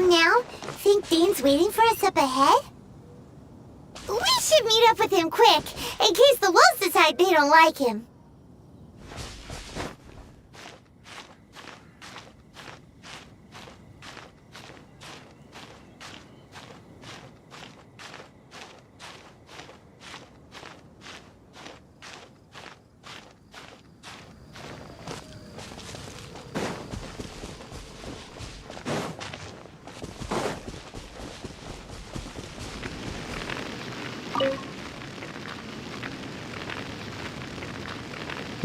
Now, think Dane's waiting for us up ahead? We should meet up with him quick, in case the wolves decide they don't like him.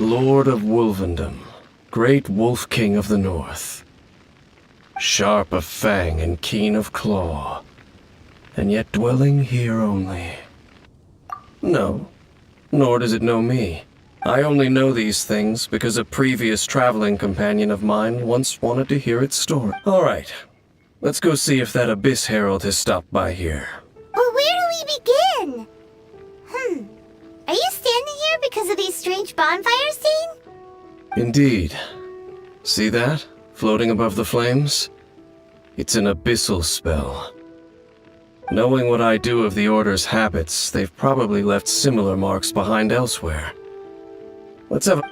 Lord of Wolvendom, great Wolf King of the North. Sharp of fang and keen of claw, and yet dwelling here only. No, nor does it know me. I only know these things because a previous traveling companion of mine once wanted to hear its story. All right, let's go see if that Abyss Herald has stopped by here. But where do we begin? Are you standing here because of these strange bonfires, Dane? Indeed. See that? Floating above the flames? It's an abyssal spell. Knowing what I do of the Order's habits, they've probably left similar marks behind elsewhere. Let's have a...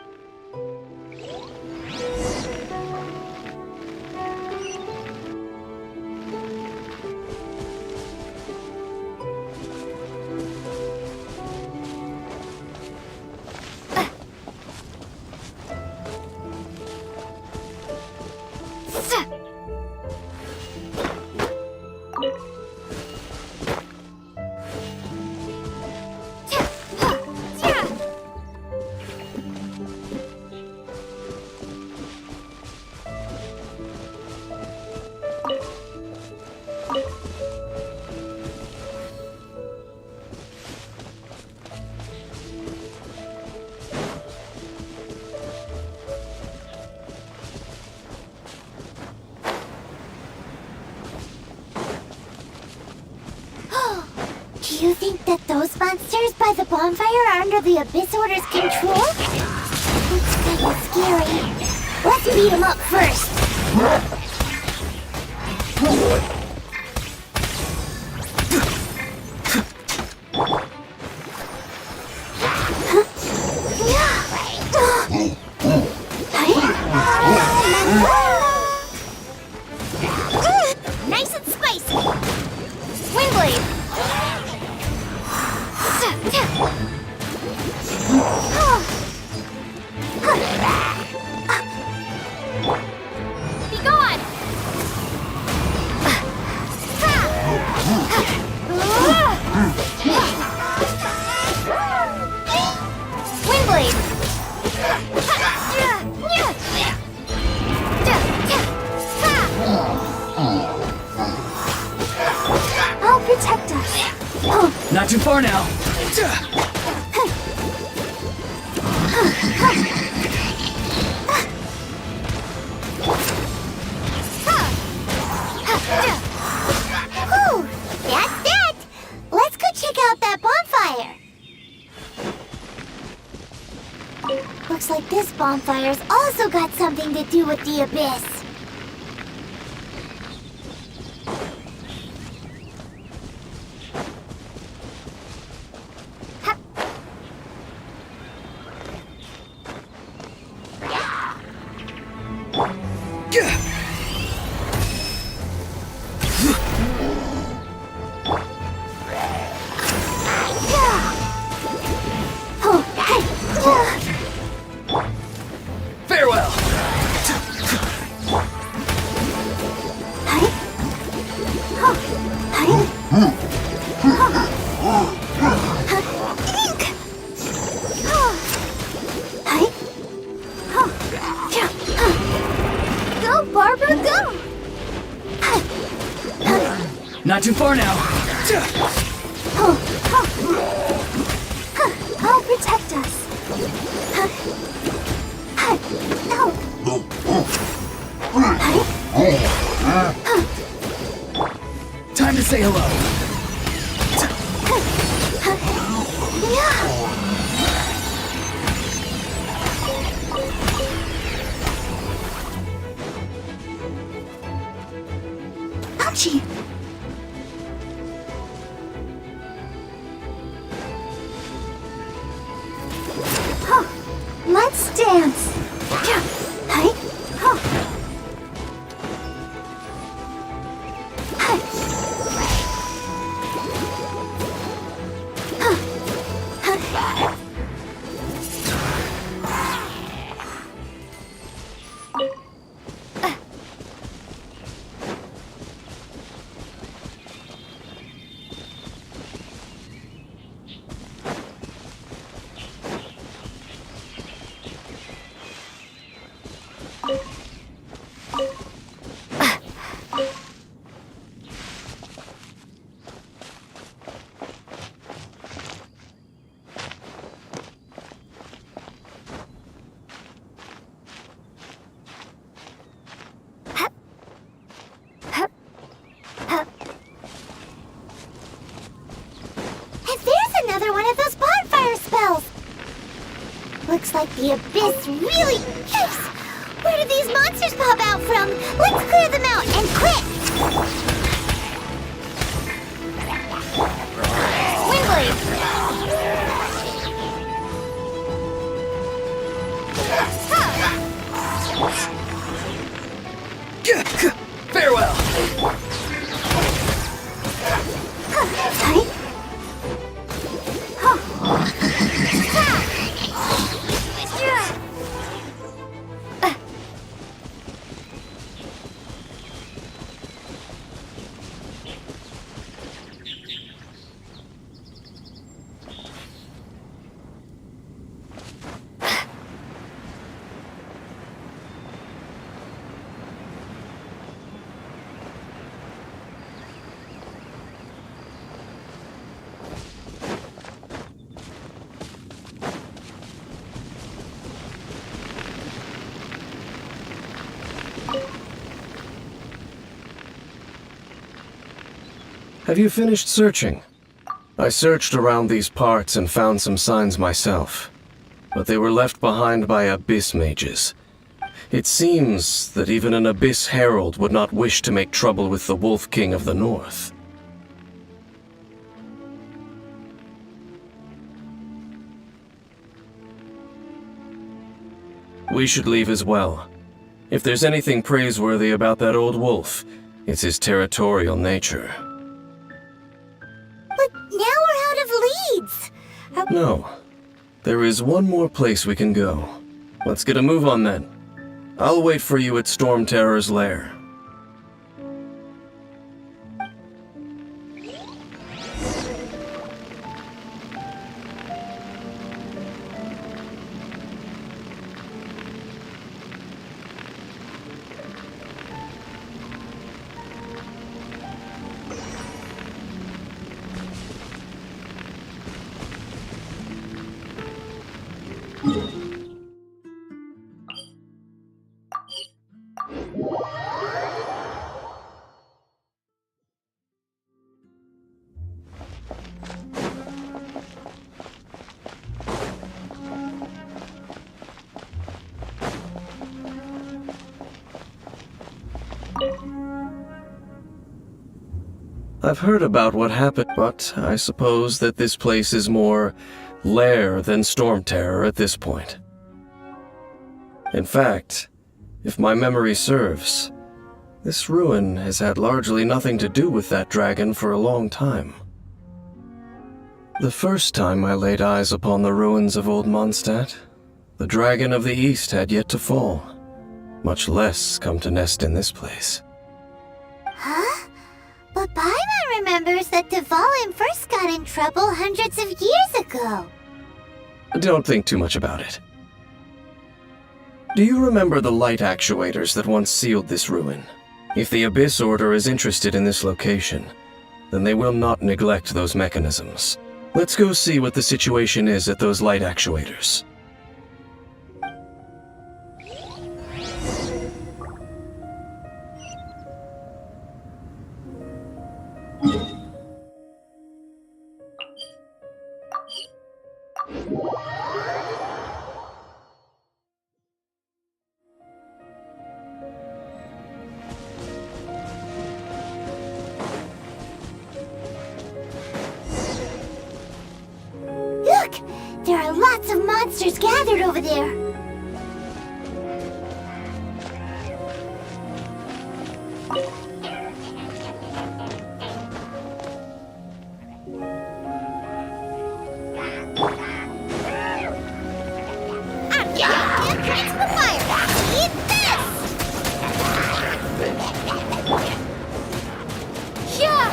Do you think that those monsters by the bonfire are under the Abyss Order's control? Looks kinda scary. Let's beat them up first. Not too far now. Whew, that's that! Let's go check out that bonfire! Looks like this bonfire's also got something to do with the abyss. Farewell. Go, Barbara, go! Not too far now. I'll protect us. Time to say hello. Ouchie! Let's dance. Hey. Another one of those bonfire spells! Looks like the abyss really... Yikes! Where did these monsters pop out from? Let's clear them out and quick! Farewell. Have you finished searching? I searched around these parts and found some signs myself, but they were left behind by abyss mages. It seems that even an abyss herald would not wish to make trouble with the Wolf King of the North. We should leave as well. If there's anything praiseworthy about that old wolf, it's his territorial nature. But now we're out of leads! No. There is one more place we can go. Let's get a move on then. I'll wait for you at Storm Terror's lair. I've heard about what happened, but I suppose that this place is more lair than storm terror at this point. In fact, if my memory serves, this ruin has had largely nothing to do with that dragon for a long time. The first time I laid eyes upon the ruins of Old Mondstadt, the dragon of the East had yet to fall, much less come to nest in this place. Huh? But Paimon remembers that Dvalin first got in trouble hundreds of years ago. Don't think too much about it. Do you remember the light actuators that once sealed this ruin? If the Abyss Order is interested in this location, then they will not neglect those mechanisms. Let's go see what the situation is at those light actuators. Look! There are lots of monsters gathered over there. Into the fire! Eat this! Yeah!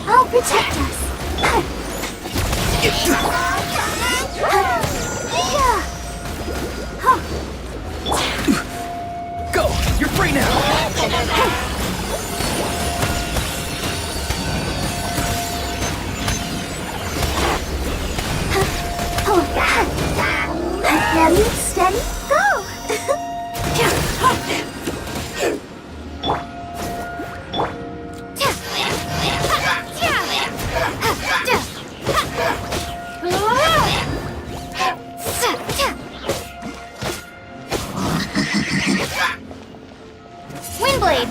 I'll protect us. Go! You're free now! Ready, steady, go! Windblade!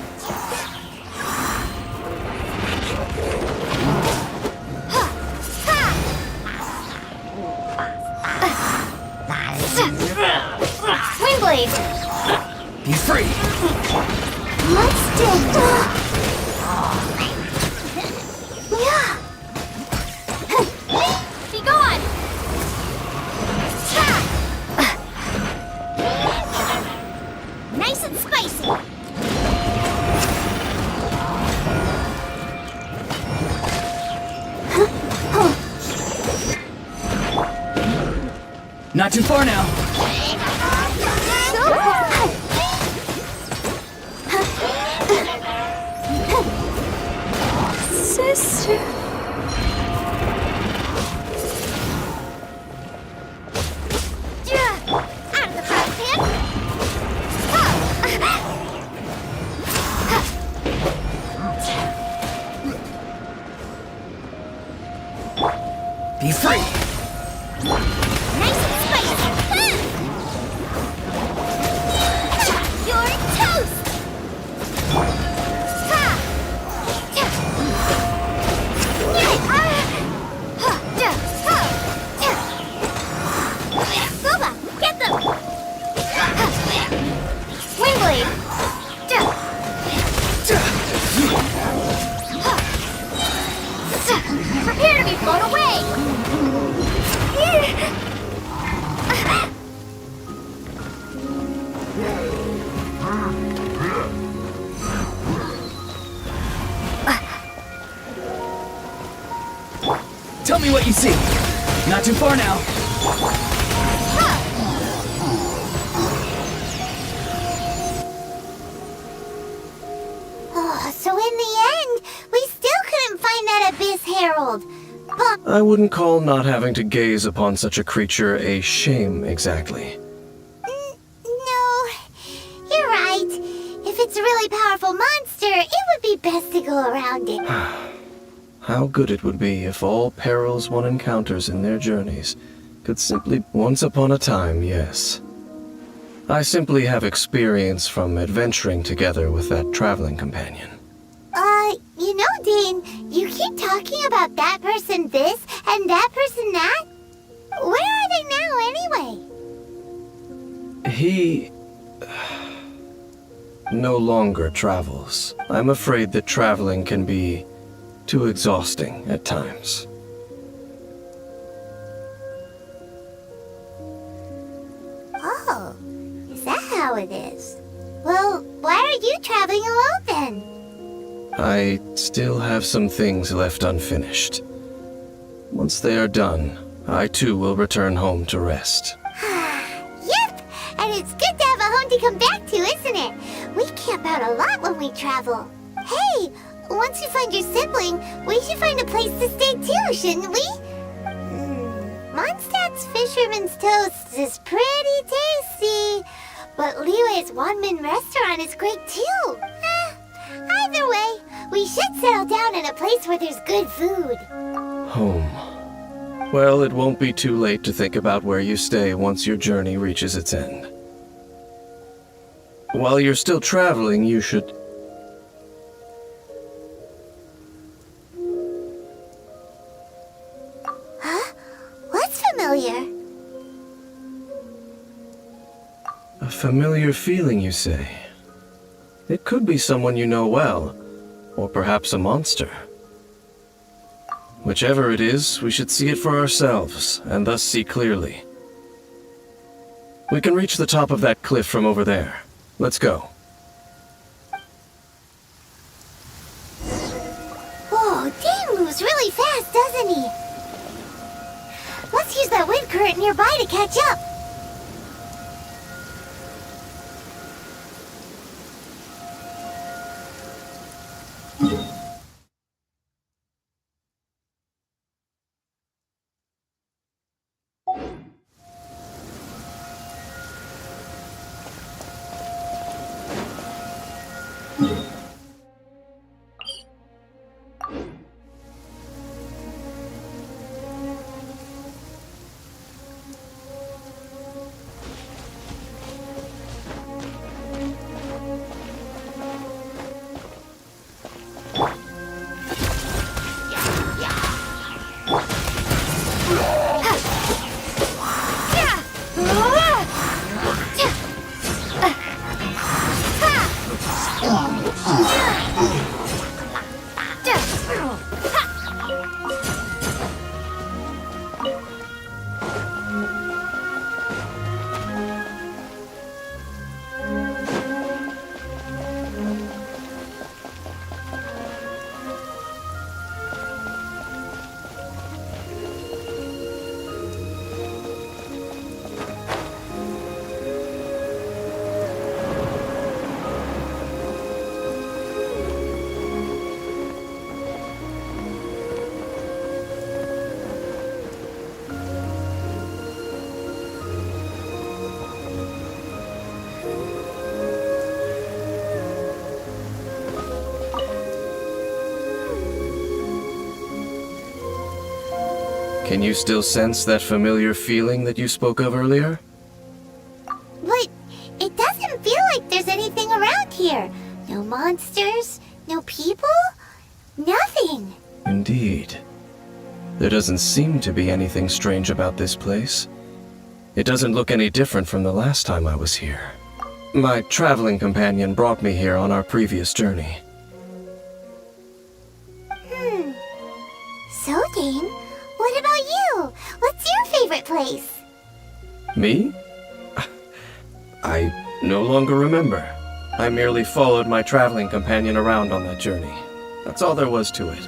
Windblade! Be free! Let's do Yeah! Be gone! Nice and spicy! Not too far now! Sister. Out of the front pit. Be free! Nice and spicy. You're toast. Boba, get them! Windblade! Prepare to be blown away! Tell me what you see! Not too far now! Oh, so in the end, we still couldn't find that Abyss Herald. I wouldn't call not having to gaze upon such a creature a shame exactly. No, you're right. If it's a really powerful monster, it would be best to go around it. How good it would be if all perils one encounters in their journeys could simply... Once upon a time, yes. I simply have experience from adventuring together with that traveling companion. You know, Dane, you keep talking about that person this and that person that. Where are they now, anyway? He no longer travels. I'm afraid that traveling can be too exhausting at times. Oh, is that how it is? Well, why are you traveling alone then? I still have some things left unfinished. Once they are done, I too will return home to rest. Yep, and it's good to have a home to come back to, isn't it? We camp out a lot when we travel. Hey, once you find your sibling, we should find a place to stay too, shouldn't we? Mondstadt's Fisherman's Toast is pretty tasty, but Liwei's Wanmin restaurant is great too. Either way, we should settle down in a place where there's good food. Home. Well, it won't be too late to think about where you stay once your journey reaches its end. While you're still traveling, you should... Huh? What's familiar? A familiar feeling, you say? It could be someone you know well, or perhaps a monster. Whichever it is, we should see it for ourselves, and thus see clearly. We can reach the top of that cliff from over there. Let's go. Whoa, Dane moves really fast, doesn't he? Let's use that wind current nearby to catch up. Can you still sense that familiar feeling that you spoke of earlier? But it doesn't feel like there's anything around here. No monsters, no people, nothing. Indeed. There doesn't seem to be anything strange about this place. It doesn't look any different from the last time I was here. My traveling companion brought me here on our previous journey. So, Dane, what about you? What's your favorite place? Me? I no longer remember. I merely followed my traveling companion around on that journey. That's all there was to it.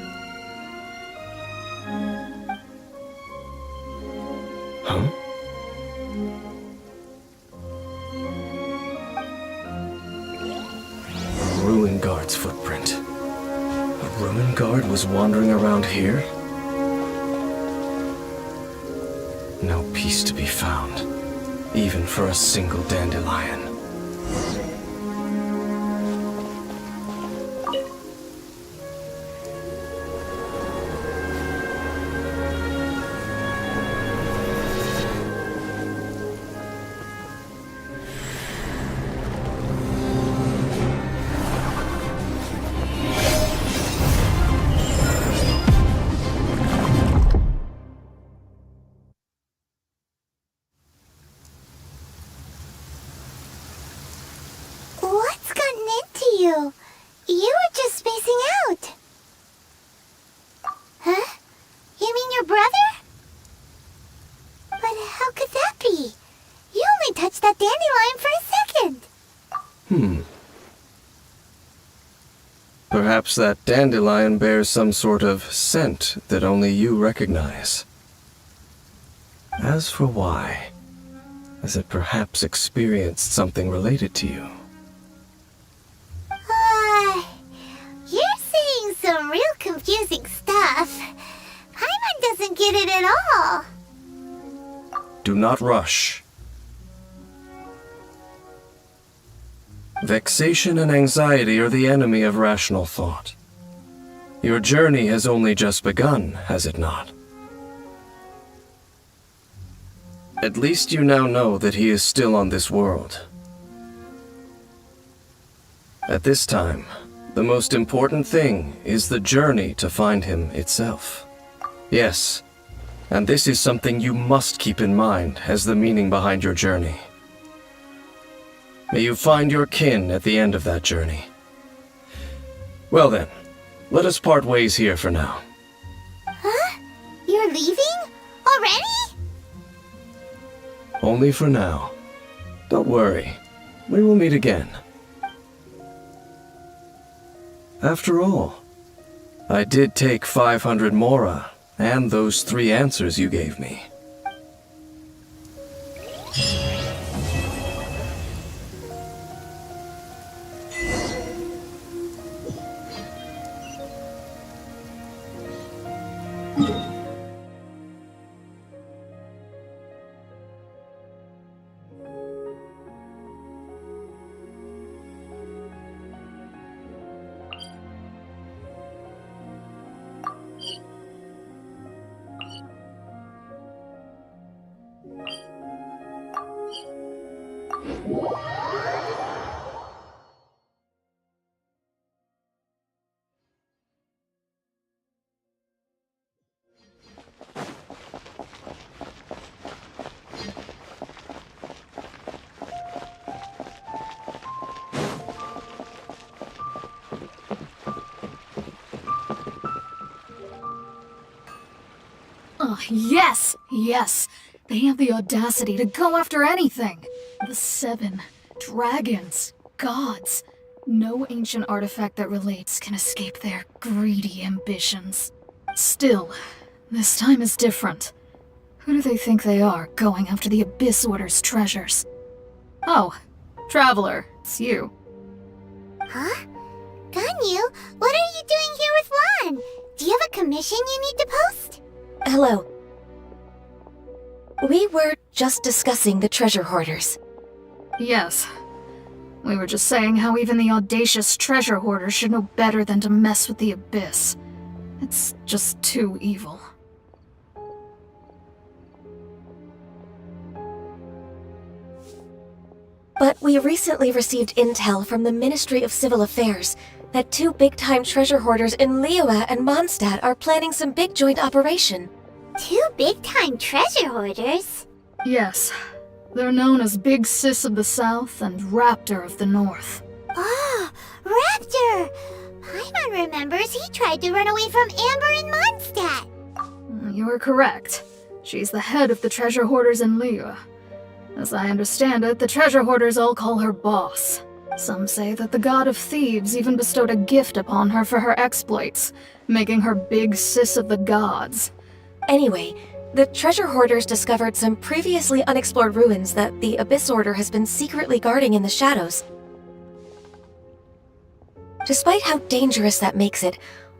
Huh? A ruin guard's footprint. A ruin guard was wandering around here? No peace to be found, even for a single dandelion. So, you were just spacing out. Huh? You mean your brother? But how could that be? You only touched that dandelion for a second. Perhaps that dandelion bears some sort of scent that only you recognize. As for why, has it perhaps experienced something related to you? You're saying some real confusing stuff. Paimon doesn't get it at all. Do not rush. Vexation and anxiety are the enemy of rational thought. Your journey has only just begun, has it not? At least you now know that he is still on this world. At this time, the most important thing is the journey to find him itself. Yes, and this is something you must keep in mind as the meaning behind your journey. May you find your kin at the end of that journey. Well then, let us part ways here for now. Huh? You're leaving? Already? Only for now. Don't worry, we will meet again. After all, I did take 500 mora and those 3 answers you gave me. Oh, yes! Yes! They have the audacity to go after anything! The 7 dragons, gods. No ancient artifact that relates can escape their greedy ambitions. Still, this time is different. Who do they think they are, going after the Abyss Order's treasures? Oh, Traveler, it's you. Huh? Ganyu, what are you doing here with Lan? Do you have a commission you need to post? Hello. We were just discussing the treasure hoarders. Yes. We were just saying how even the audacious treasure hoarders should know better than to mess with the Abyss. It's just too evil. But we recently received intel from the Ministry of Civil Affairs that 2 big-time treasure hoarders in Liyue and Mondstadt are planning some big joint operation. 2 big-time treasure hoarders? Yes. They're known as Big Sis of the South and Raptor of the North. Oh, Raptor! Paimon remembers he tried to run away from Amber in Mondstadt. You are correct. She's the head of the treasure hoarders in Liyue. As I understand it, the treasure hoarders all call her boss. Some say that the god of thieves even bestowed a gift upon her for her exploits, making her Big Sis of the gods. Anyway, the treasure hoarders discovered some previously unexplored ruins that the Abyss Order has been secretly guarding in the shadows. Despite how dangerous that makes it,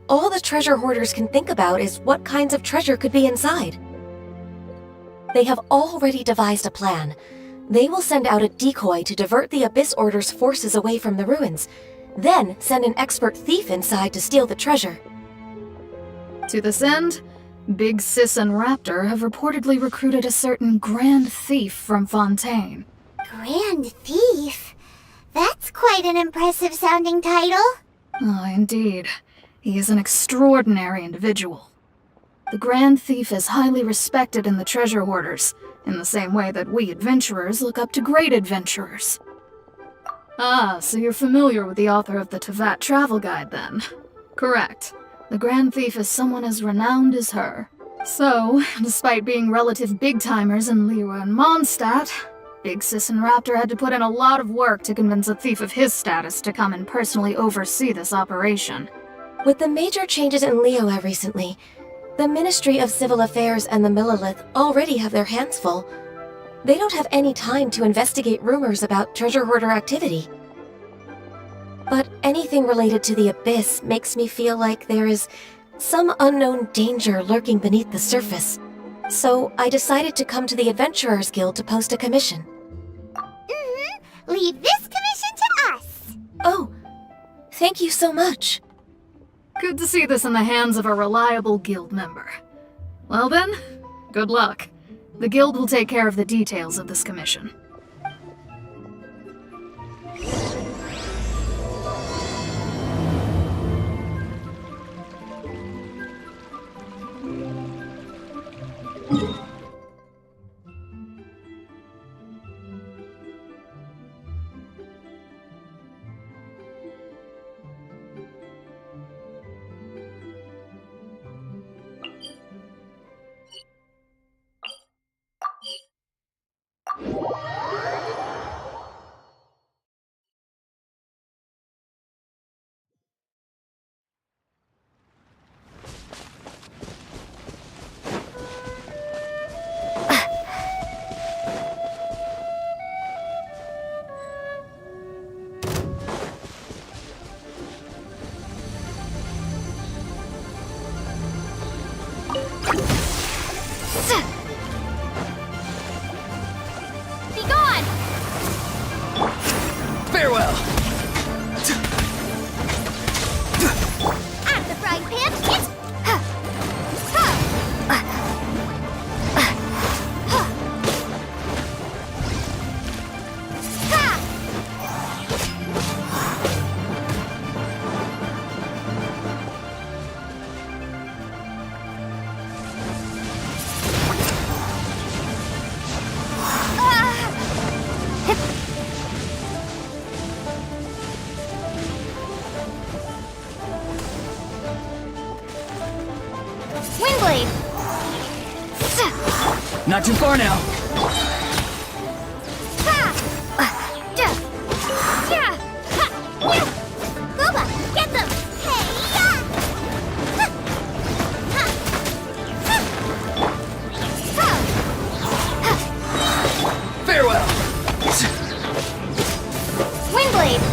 all the treasure hoarders can think about is what kinds of treasure could be inside. They have already devised a plan. They will send out a decoy to divert the Abyss Order's forces away from the ruins, then send an expert thief inside to steal the treasure. To this end, Big Sis and Raptor have reportedly recruited a certain Grand Thief from Fontaine. Grand Thief? That's quite an impressive sounding title. Ah, indeed. He is an extraordinary individual. The Grand Thief is highly respected in the treasure hoarders, in the same way that we adventurers look up to great adventurers. Ah, so you're familiar with the author of the Tevat travel guide then? Correct. The Grand Thief is someone as renowned as her. So, despite being relative big-timers in Liyue and Mondstadt, Big Sis and Raptor had to put in a lot of work to convince a thief of his status to come and personally oversee this operation. With the major changes in Liyue recently, the Ministry of Civil Affairs and the Millelith already have their hands full. They don't have any time to investigate rumors about treasure hoarder activity. But anything related to the Abyss makes me feel like there is some unknown danger lurking beneath the surface. So I decided to come to the Adventurers Guild to post a commission. Leave this commission to us. Oh, thank you so much. Good to see this in the hands of a reliable guild member. Well then, good luck. The guild will take care of the details of this commission. Be gone! Farewell! Out of the frying pan, it's... Windblade! Not too far now. Boba, get them! Farewell! Windblade!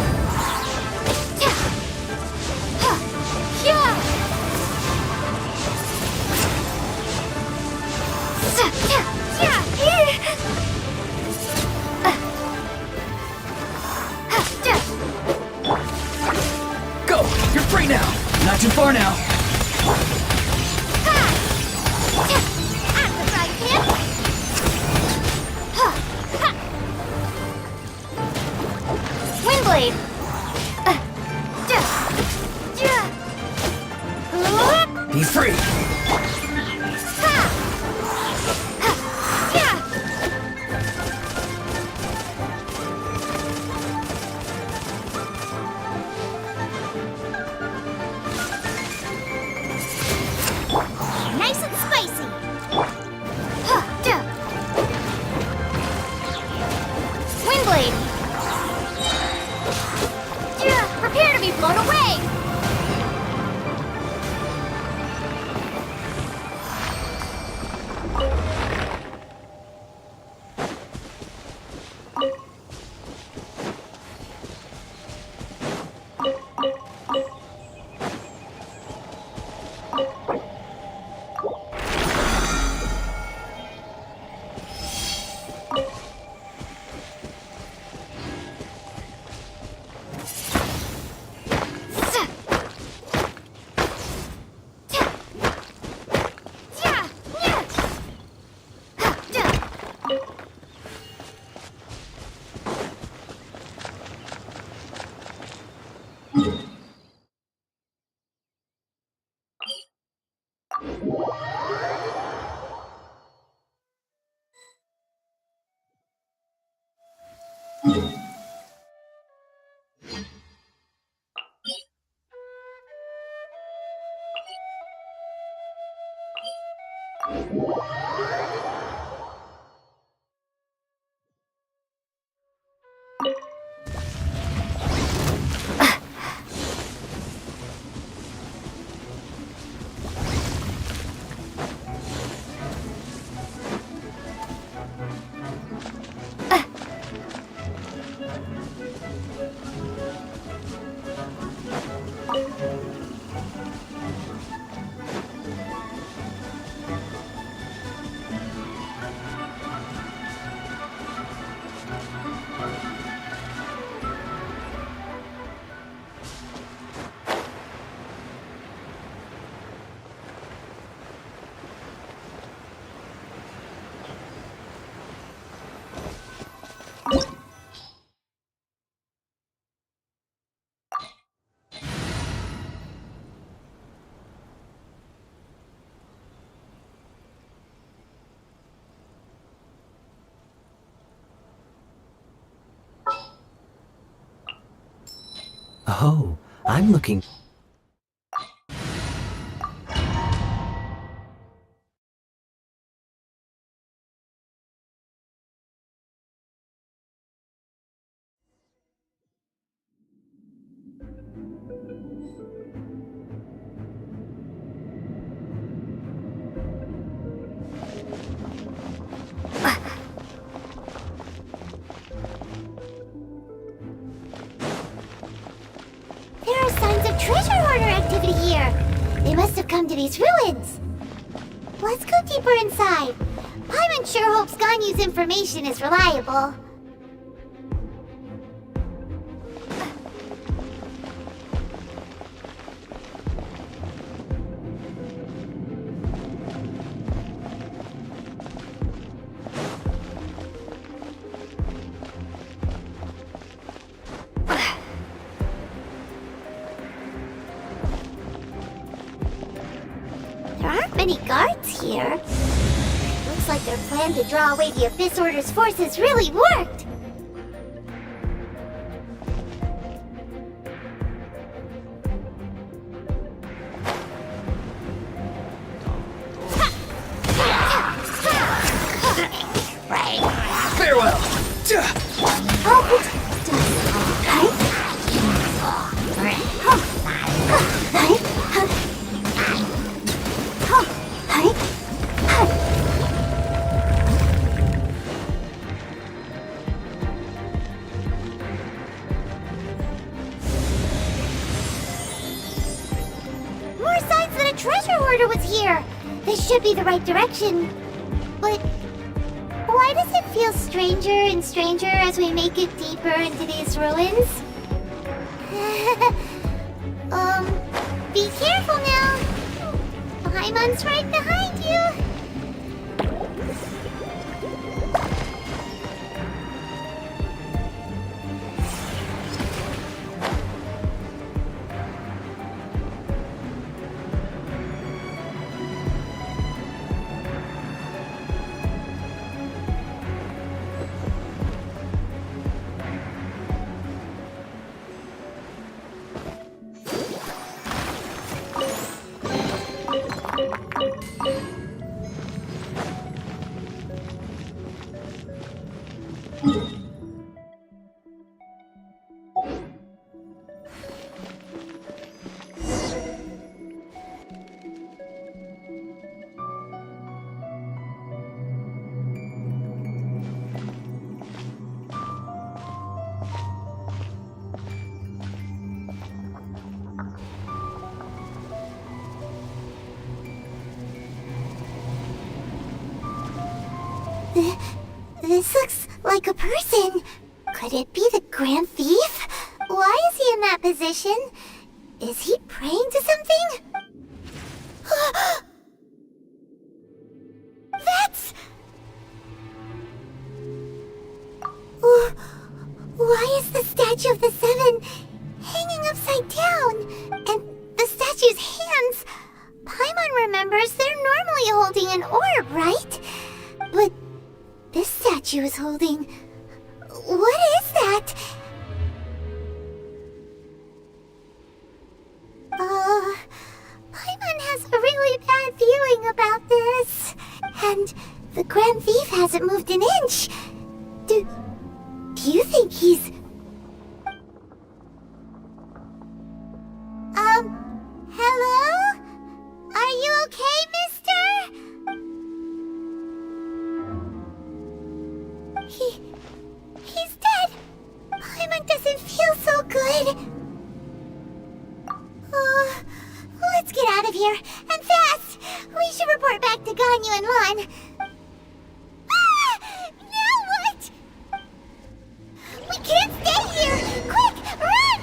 Oh, I'm looking... There are signs of treasure hoarder activity here. They must have come to these ruins. Let's go deeper inside. Paimon sure hopes Ganyu's information is reliable. There aren't many guards here. Looks like their plan to draw away the Abyss Order's forces really worked. Farewell! More signs that a treasure hoarder was here. This should be the right direction. But why does it feel stranger and stranger as we make it deeper into these ruins? Be careful now. Paimon's right behind you. This looks like a person. Could it be the Grand Thief? Why is he in that position? Is he praying to something? That's... Why is the statue of the Seven hanging upside down? And the statue's hands... Paimon remembers they're normally holding an orb, right? But this statue is holding... What is that? Paimon has a really bad feeling about this. And the Grand Thief hasn't moved an inch. Do you think he's... Hello? Are you okay, mister? He's dead. Paimon doesn't feel so good. Let's get out of here, and fast! We should report back to Ganyu and Lon. Now what? We can't stay here! Quick, run!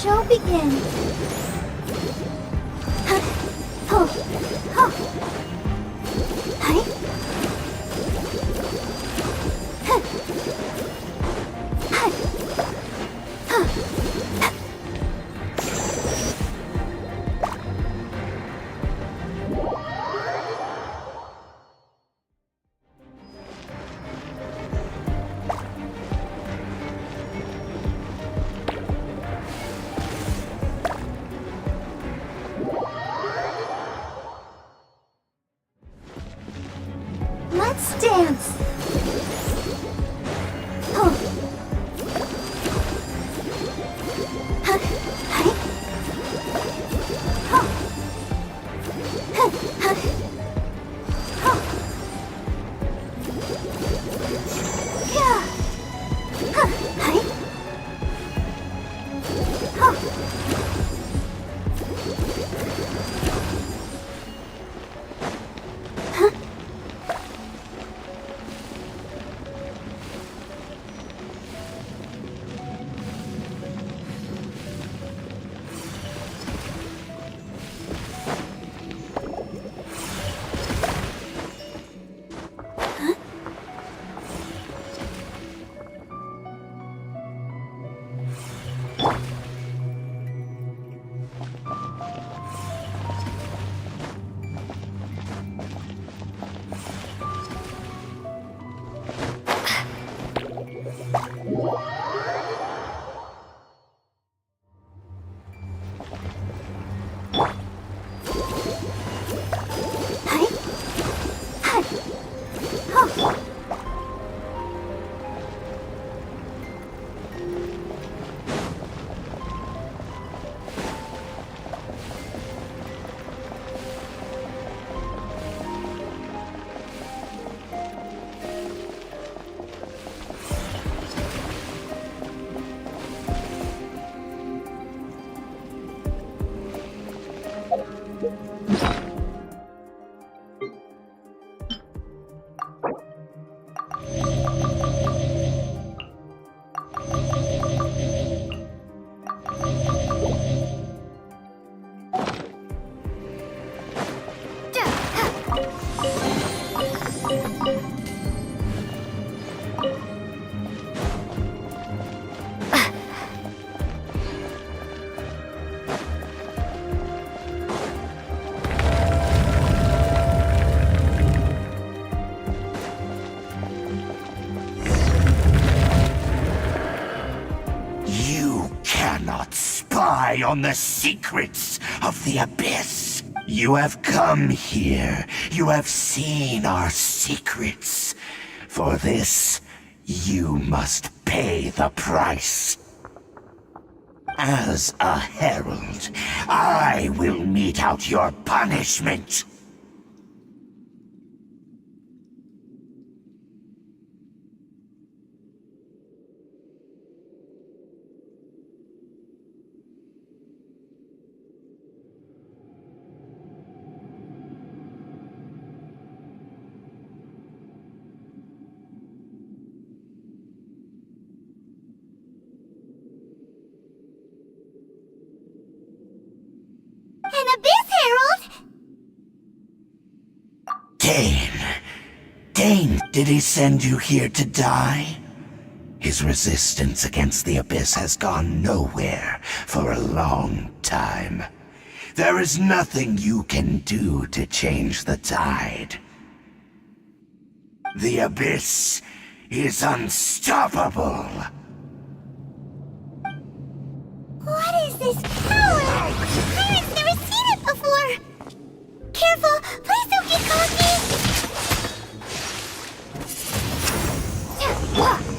show begin? Oh, oh. Hi. Let's dance. Oh. Huh. Hi. Oh. Huh. Huh. Oh. Yeah. Huh. Hi. Oh. Huh. Hi. Hi. Oh. You cannot spy on the secrets of the Abyss. You have come here. You have seen our secrets. For this, you must pay the price. As a herald, I will mete out your punishment. An Abyss Herald? Dane, did he send you here to die? His resistance against the Abyss has gone nowhere for a long time. There is nothing you can do to change the tide. The Abyss is unstoppable. What is this power? I've never seen it before. Careful, please don't get cocky.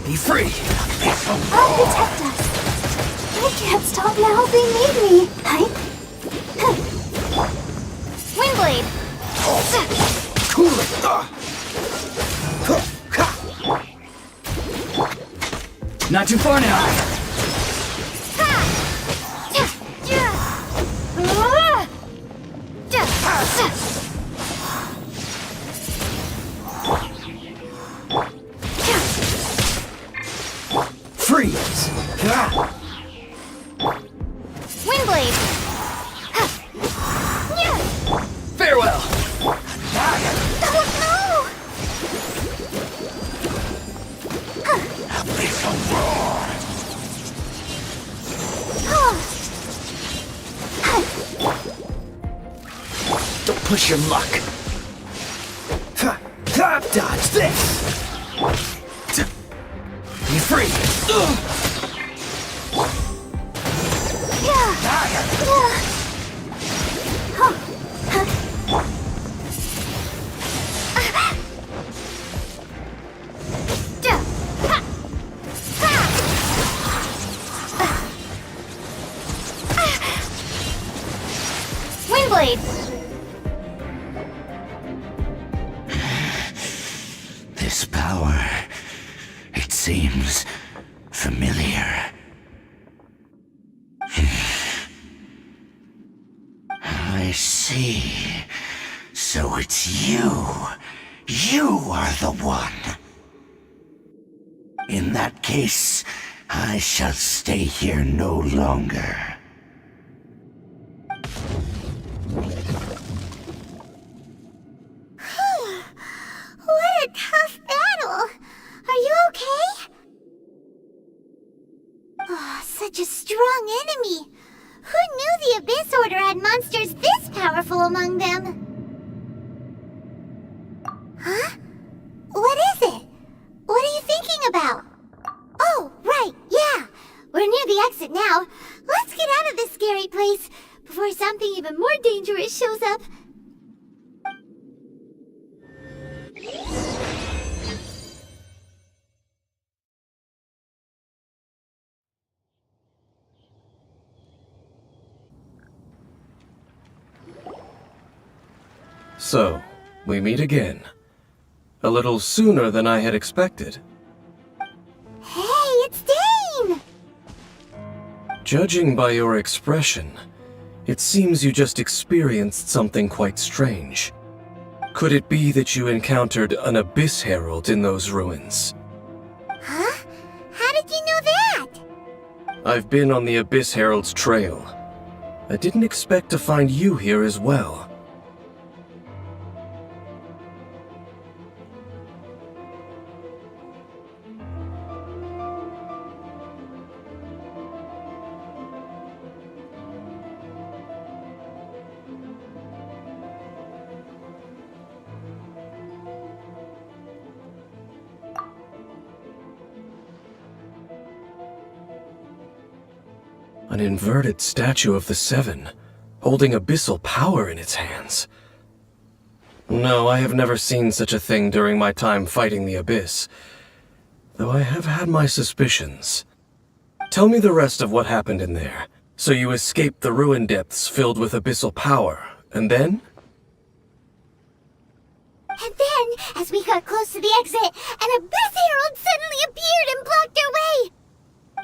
Be free! I'll protect us. I can't stop now. They need me. Hi. Windblade. Cool it! Not too far now! Freeze! Push your luck. Dodge this! Be free! Windblade! This power, it seems familiar. I see. So it's you. You are the one. In that case, I shall stay here no longer. What a tough battle! Are you okay? Oh, such a strong enemy! Who knew the Abyss Order had monsters this powerful among them? Huh? What is it? What are you thinking about? Oh, right, yeah! We're near the exit now. Let's get out of this scary place before something even more dangerous shows up. So, we meet again. A little sooner than I had expected. Hey, it's Dane! Judging by your expression, it seems you just experienced something quite strange. Could it be that you encountered an Abyss Herald in those ruins? Huh? How did you know that? I've been on the Abyss Herald's trail. I didn't expect to find you here as well. An inverted statue of the Seven, holding abyssal power in its hands. No, I have never seen such a thing during my time fighting the Abyss, though I have had my suspicions. Tell me the rest of what happened in there. So you escaped the ruin depths filled with abyssal power, and then? And then, as we got close to the exit, an Abyss Herald suddenly appeared and blocked our way!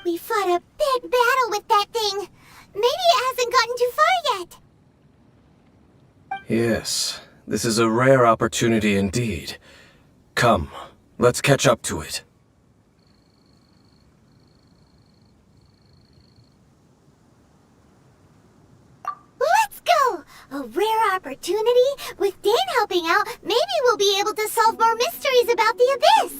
We fought a big battle with that thing. Maybe it hasn't gotten too far yet. Yes, this is a rare opportunity indeed. Come, let's catch up to it. Let's go! A rare opportunity? With Dane helping out, maybe we'll be able to solve more mysteries about the Abyss!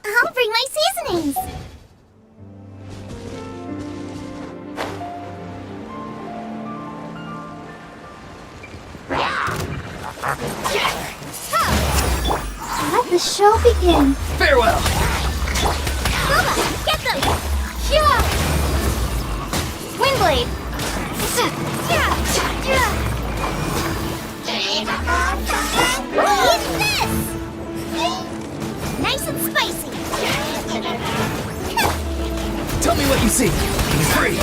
I'll bring my seasonings! Let the show begin. Farewell! Bubba, get them! Yeah! Windblade! Eat this! Nice and spicy! Tell me what you see. Be free!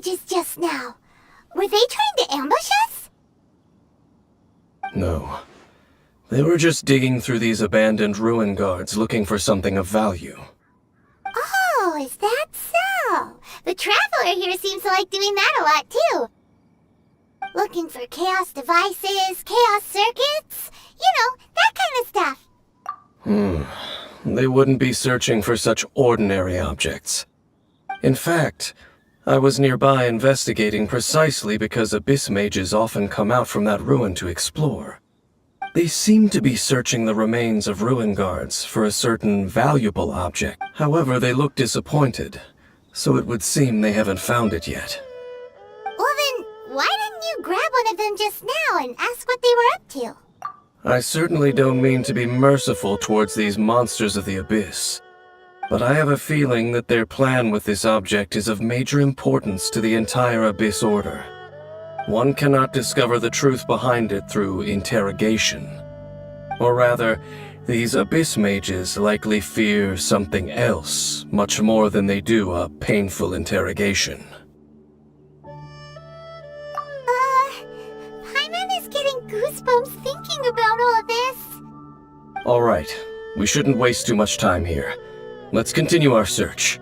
mages just now? Were they trying to ambush us? No. They were just digging through these abandoned ruin guards looking for something of value. Oh, is that so? The Traveler here seems to like doing that a lot, too. Looking for chaos devices, chaos circuits, you know, that kind of stuff. They wouldn't be searching for such ordinary objects. In fact, I was nearby investigating precisely because abyss mages often come out from that ruin to explore. They seem to be searching the remains of ruin guards for a certain valuable object. However, they look disappointed, so it would seem they haven't found it yet. Well then, why didn't you grab one of them just now and ask what they were up to? I certainly don't mean to be merciful towards these monsters of the abyss, but I have a feeling that their plan with this object is of major importance to the entire Abyss Order. One cannot discover the truth behind it through interrogation. Or rather, these Abyss mages likely fear something else much more than they do a painful interrogation. Paimon is getting goosebumps thinking about all of this. All right, we shouldn't waste too much time here. Let's continue our search.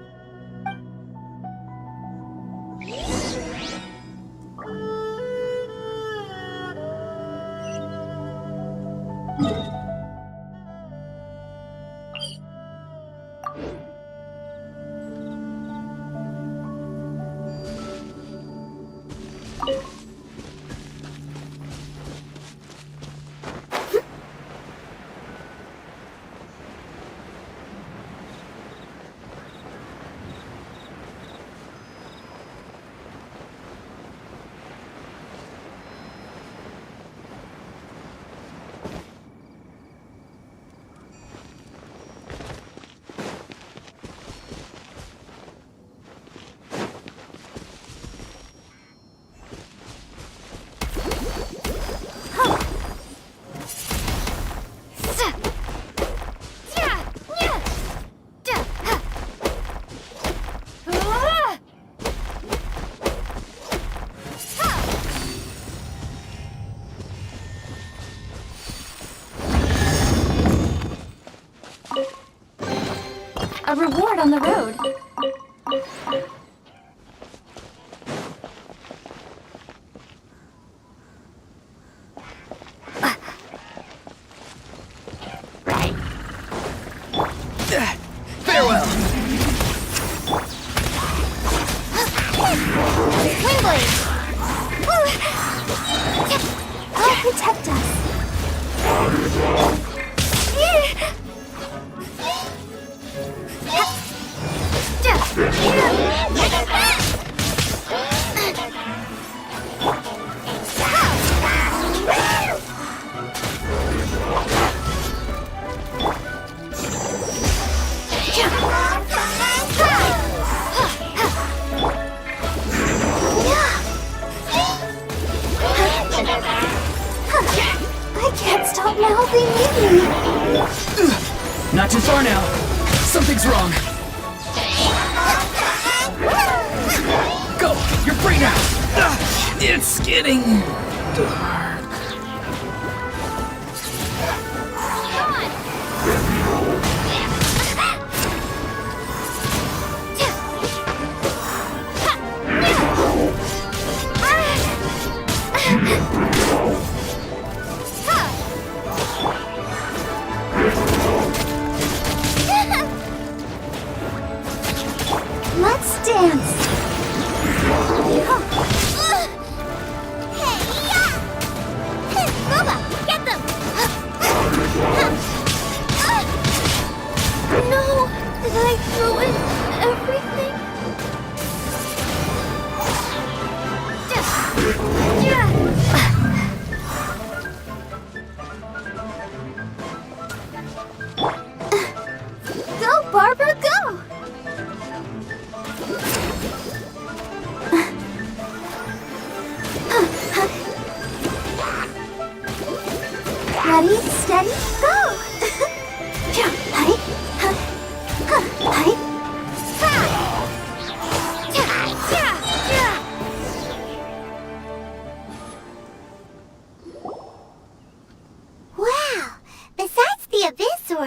A reward on the road. Farewell! Windblade! I'll protect us. I can't stop now, they need me. Not too far now. Something's wrong. Go! You're free now! It's getting dark. Let's dance.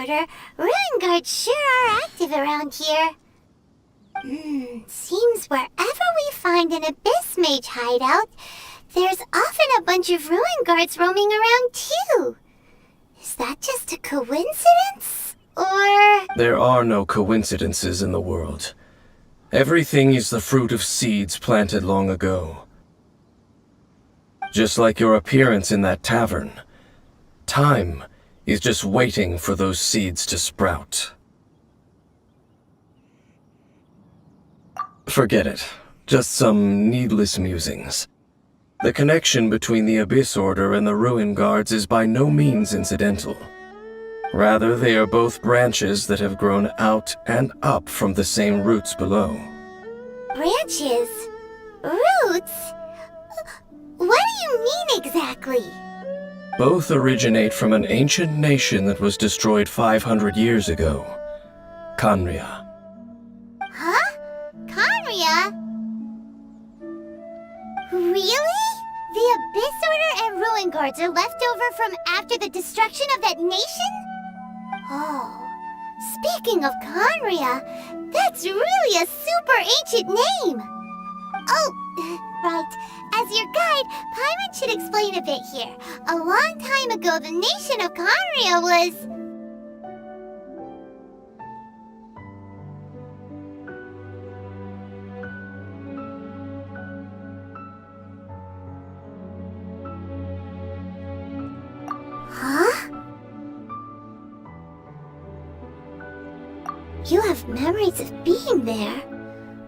Order, ruin guards sure are active around here. Seems wherever we find an Abyss Mage hideout, there's often a bunch of ruin guards roaming around too. Is that just a coincidence? Or... There are no coincidences in the world. Everything is the fruit of seeds planted long ago. Just like your appearance in that tavern, time is just waiting for those seeds to sprout. Forget it. Just some needless musings. The connection between the Abyss Order and the Ruin Guards is by no means incidental. Rather, they are both branches that have grown out and up from the same roots below. Branches? Roots? What do you mean exactly? Both originate from an ancient nation that was destroyed 500 years ago. Khaenri'ah. Huh? Khaenri'ah? Really? The Abyss Order and Ruin Guards are left over from after the destruction of that nation? Oh, speaking of Khaenri'ah, that's really a super ancient name. Oh, right. As your guide, Paimon should explain a bit here. A long time ago, the nation of Khaenri'ah was... Huh? You have memories of being there.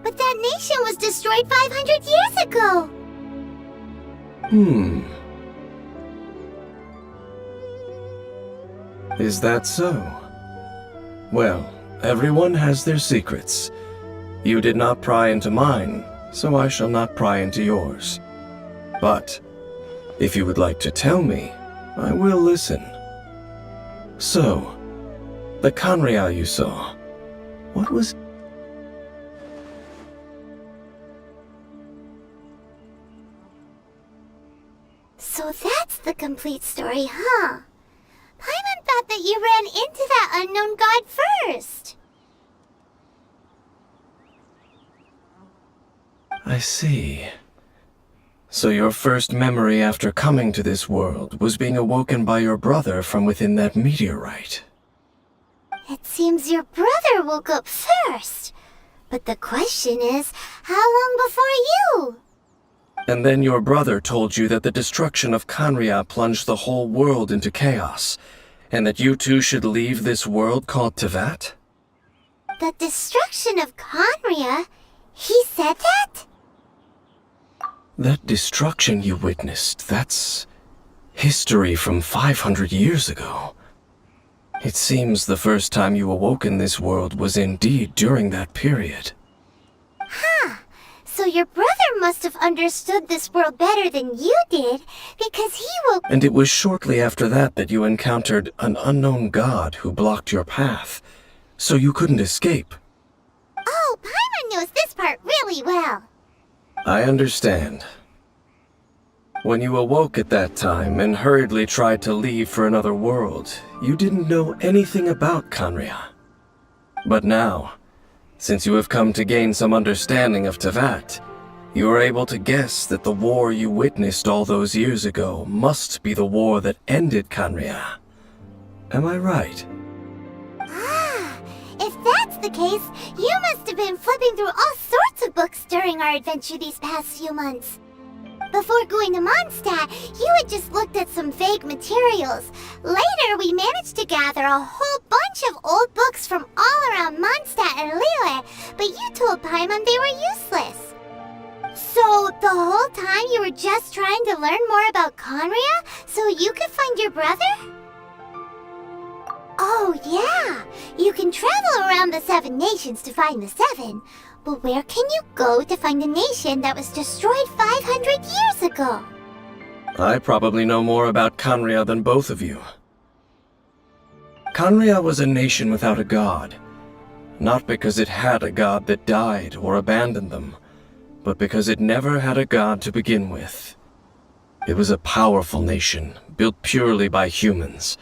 But that nation was destroyed 500 years ago! Is that so? Well, everyone has their secrets. You did not pry into mine, so I shall not pry into yours. But, if you would like to tell me, I will listen. So, the Khaenri'ah you saw, what was... So that's the complete story, huh? Paimon thought that you ran into that unknown god first. I see. So your first memory after coming to this world was being awoken by your brother from within that meteorite. It seems your brother woke up first. But the question is, how long before you? And then your brother told you that the destruction of Khaenri'ah plunged the whole world into chaos, and that you two should leave this world called Teyvat? The destruction of Khaenri'ah? He said that? That destruction you witnessed, that's history from 500 years ago. It seems the first time you awoke in this world was indeed during that period. Huh. So your brother must have understood this world better than you did, because he woke... And it was shortly after that that you encountered an unknown god who blocked your path, so you couldn't escape. Oh, Paimon knows this part really well. I understand. When you awoke at that time and hurriedly tried to leave for another world, you didn't know anything about Khaenri'ah. But now, since you have come to gain some understanding of Teyvat, you are able to guess that the war you witnessed all those years ago must be the war that ended Khaenri'ah. Am I right? Ah, if that's the case, you must have been flipping through all sorts of books during our adventure these past few months. Before going to Mondstadt, you had just looked at some vague materials. Later, we managed to gather a whole bunch of old books from all around Mondstadt and Lille, but you told Paimon they were useless. So, the whole time you were just trying to learn more about Khaenri'ah so you could find your brother? Oh, yeah. You can travel around the 7 nations to find the 7. But where can you go to find a nation that was destroyed 500 years ago? I probably know more about Khaenri'ah than both of you. Khaenri'ah was a nation without a god. Not because it had a god that died or abandoned them, but because it never had a god to begin with. It was a powerful nation, built purely by humans.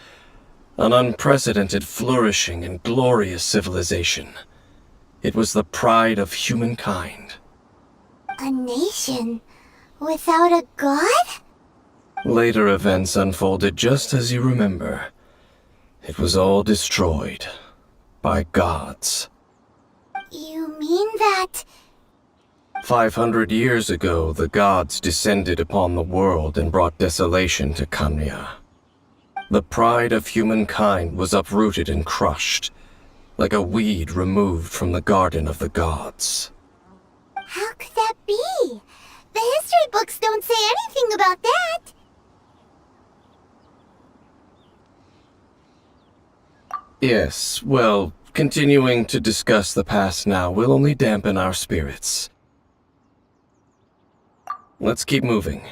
An unprecedented flourishing and glorious civilization. It was the pride of humankind. A nation without a god? Later events unfolded just as you remember. It was all destroyed by gods. You mean that... 500 years ago, the gods descended upon the world and brought desolation to Kanya. The pride of humankind was uprooted and crushed, like a weed removed from the garden of the gods. How could that be? The history books don't say anything about that. Yes, well, continuing to discuss the past now will only dampen our spirits. Let's keep moving.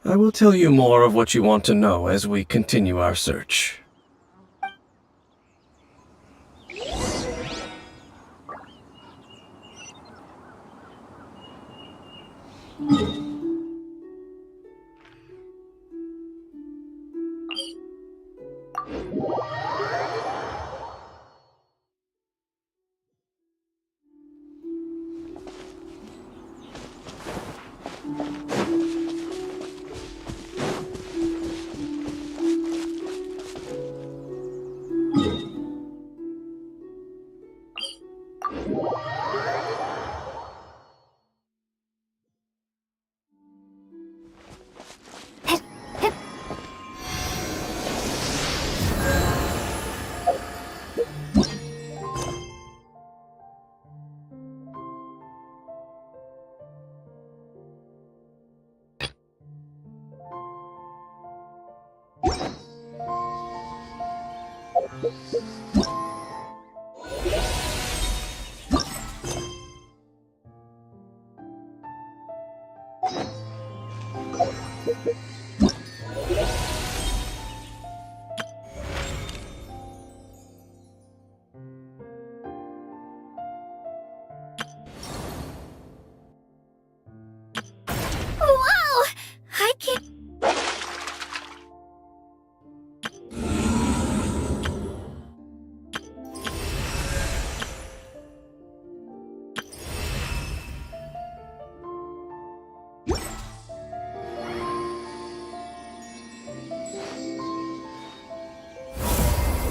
I will tell you more of what you want to know as we continue our search. Whoa! I can't...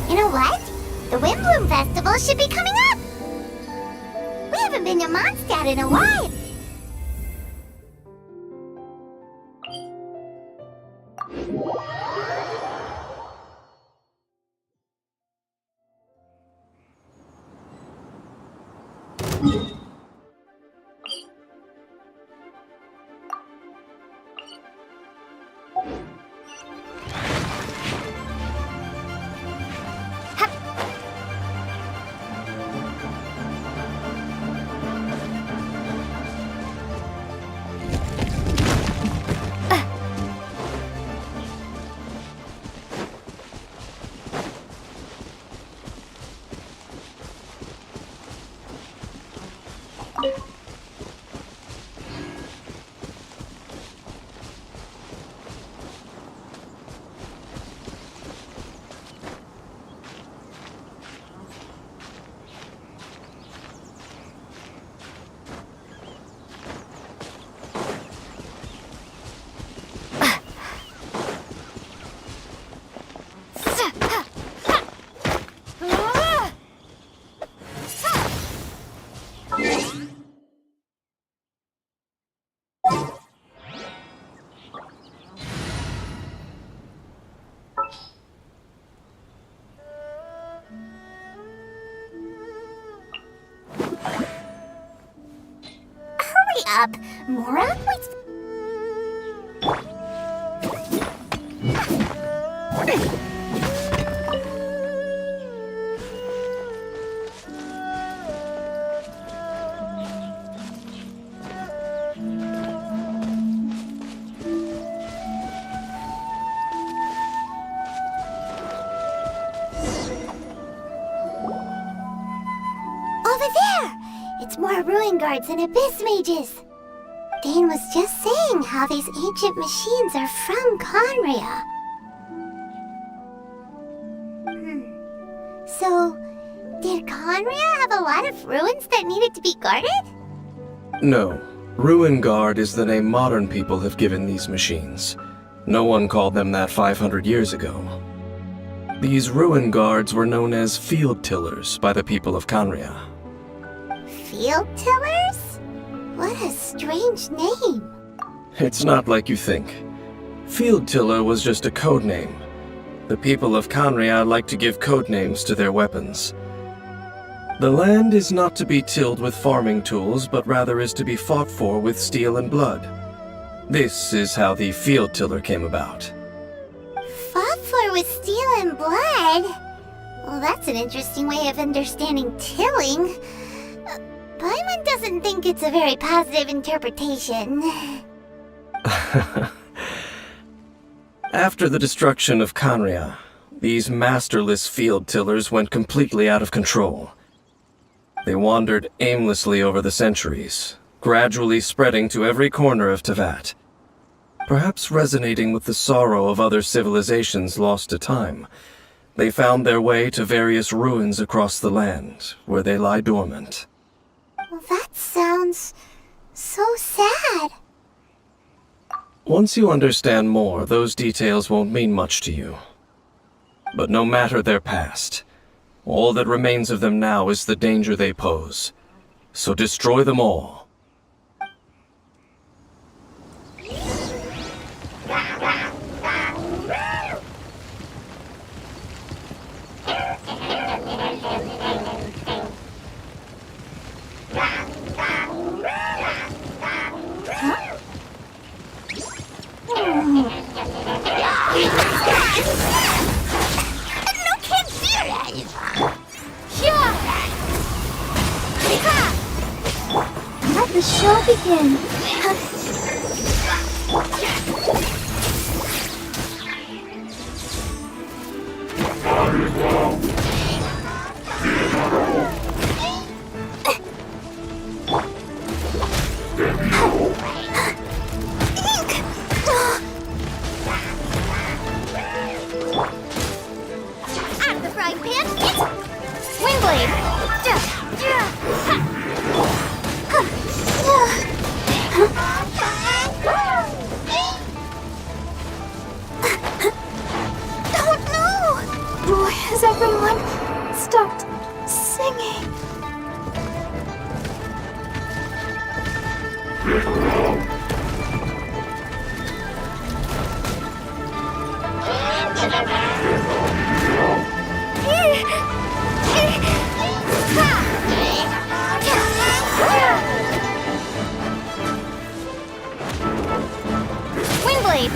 You know what? The Windbloom Festival should be coming up! We haven't been to Mondstadt in a while. Hurry up, Mora. Over there! It's more ruin guards and abyss mages. Dane was just saying how these ancient machines are from Conria. So, did Conria have a lot of ruins that needed to be guarded? No. Ruin Guard is the name modern people have given these machines. No one called them that 500 years ago. These Ruin Guards were known as Field Tillers by the people of Conria. Field tillers? What a strange name. It's not like you think. Field Tiller was just a code name. The people of Conria like to give code names to their weapons. The land is not to be tilled with farming tools, but rather is to be fought for with steel and blood. This is how the Field Tiller came about. Fought for with steel and blood? Well, that's an interesting way of understanding tilling. Paimon doesn't think it's a very positive interpretation. After the destruction of Conria, these masterless field tillers went completely out of control. They wandered aimlessly over the centuries, gradually spreading to every corner of Teyvat. Perhaps resonating with the sorrow of other civilizations lost to time, they found their way to various ruins across the land, where they lie dormant. Well, that sounds so sad. Once you understand more, those details won't mean much to you. But no matter their past, all that remains of them now is the danger they pose. So destroy them all. No can't do that! Let the show begin! Out of the frying pan! Windblade! Oh no! Why has everyone stopped singing? Windblade!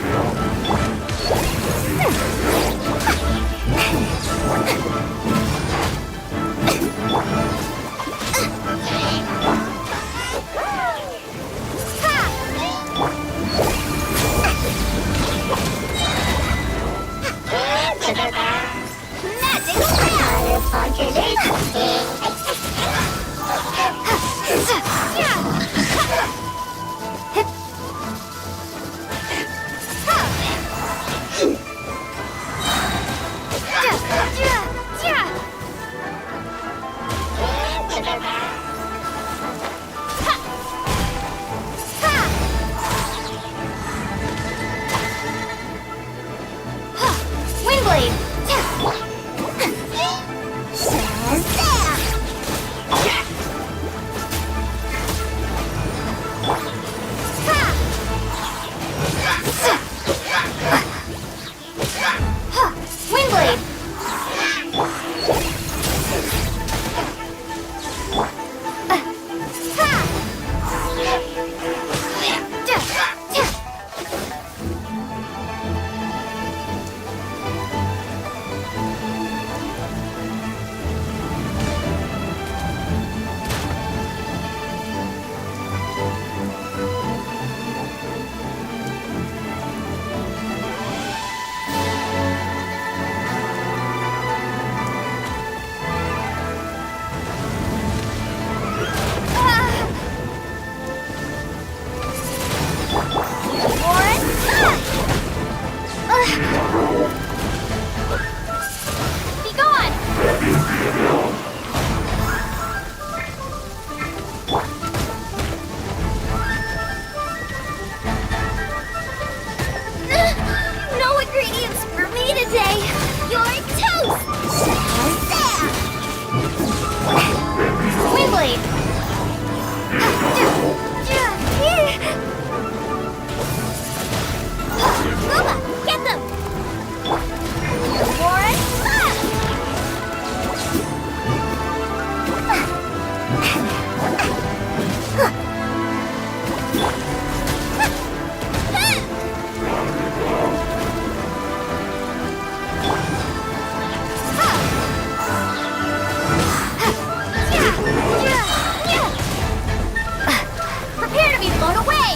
Prepare to be blown away!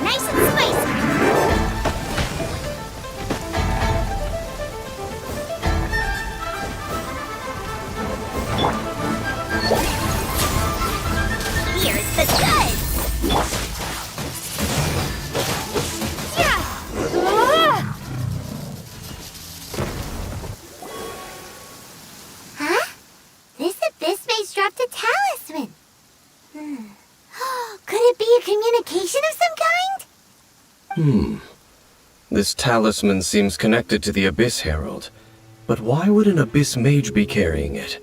Nice and spicy! Here's the goods! Huh? This abyss maze dropped a talisman. Could it be a communication of some kind? This talisman seems connected to the Abyss Herald. But why would an Abyss Mage be carrying it?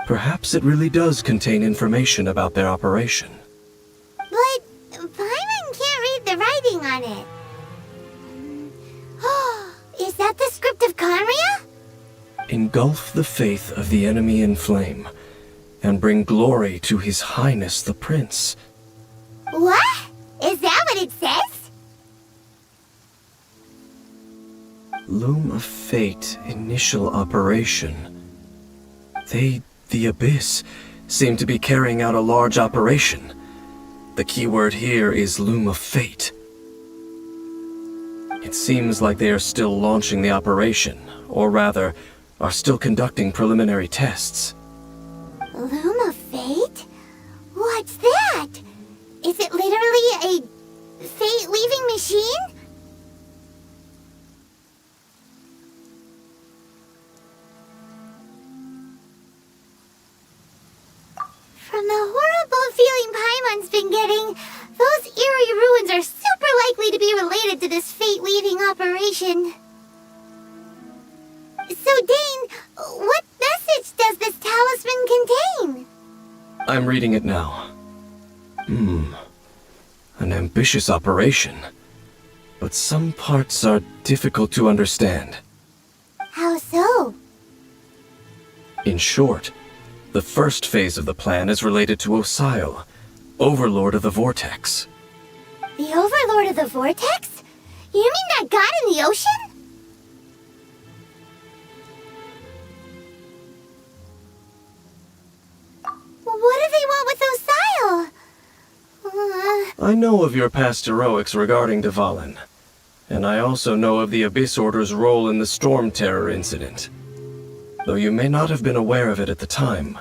Perhaps it really does contain information about their operation. But Paimon can't read the writing on it. Is that the script of Conria? Engulf the faith of the enemy in flame, and bring glory to His Highness the Prince. What? Is that what it says? Loom of Fate initial operation. The Abyss, seem to be carrying out a large operation. The keyword here is Loom of Fate. It seems like they are still launching the operation, or rather, are still conducting preliminary tests. Loom of Fate? What's that? Is it literally a fate-leaving machine? From the horrible feeling Paimon's been getting, those eerie ruins are super likely to be related to this fate-leaving operation. So, Dane, what message does this talisman contain? I'm reading it now. An ambitious operation. But some parts are difficult to understand. How so? In short, the first phase of the plan is related to Osile, Overlord of the Vortex. The Overlord of the Vortex? You mean that god in the ocean? What do they want with Osile? I know of your past heroics regarding Dvalin, and I also know of the Abyss Order's role in the Storm Terror incident. Though you may not have been aware of it at the time,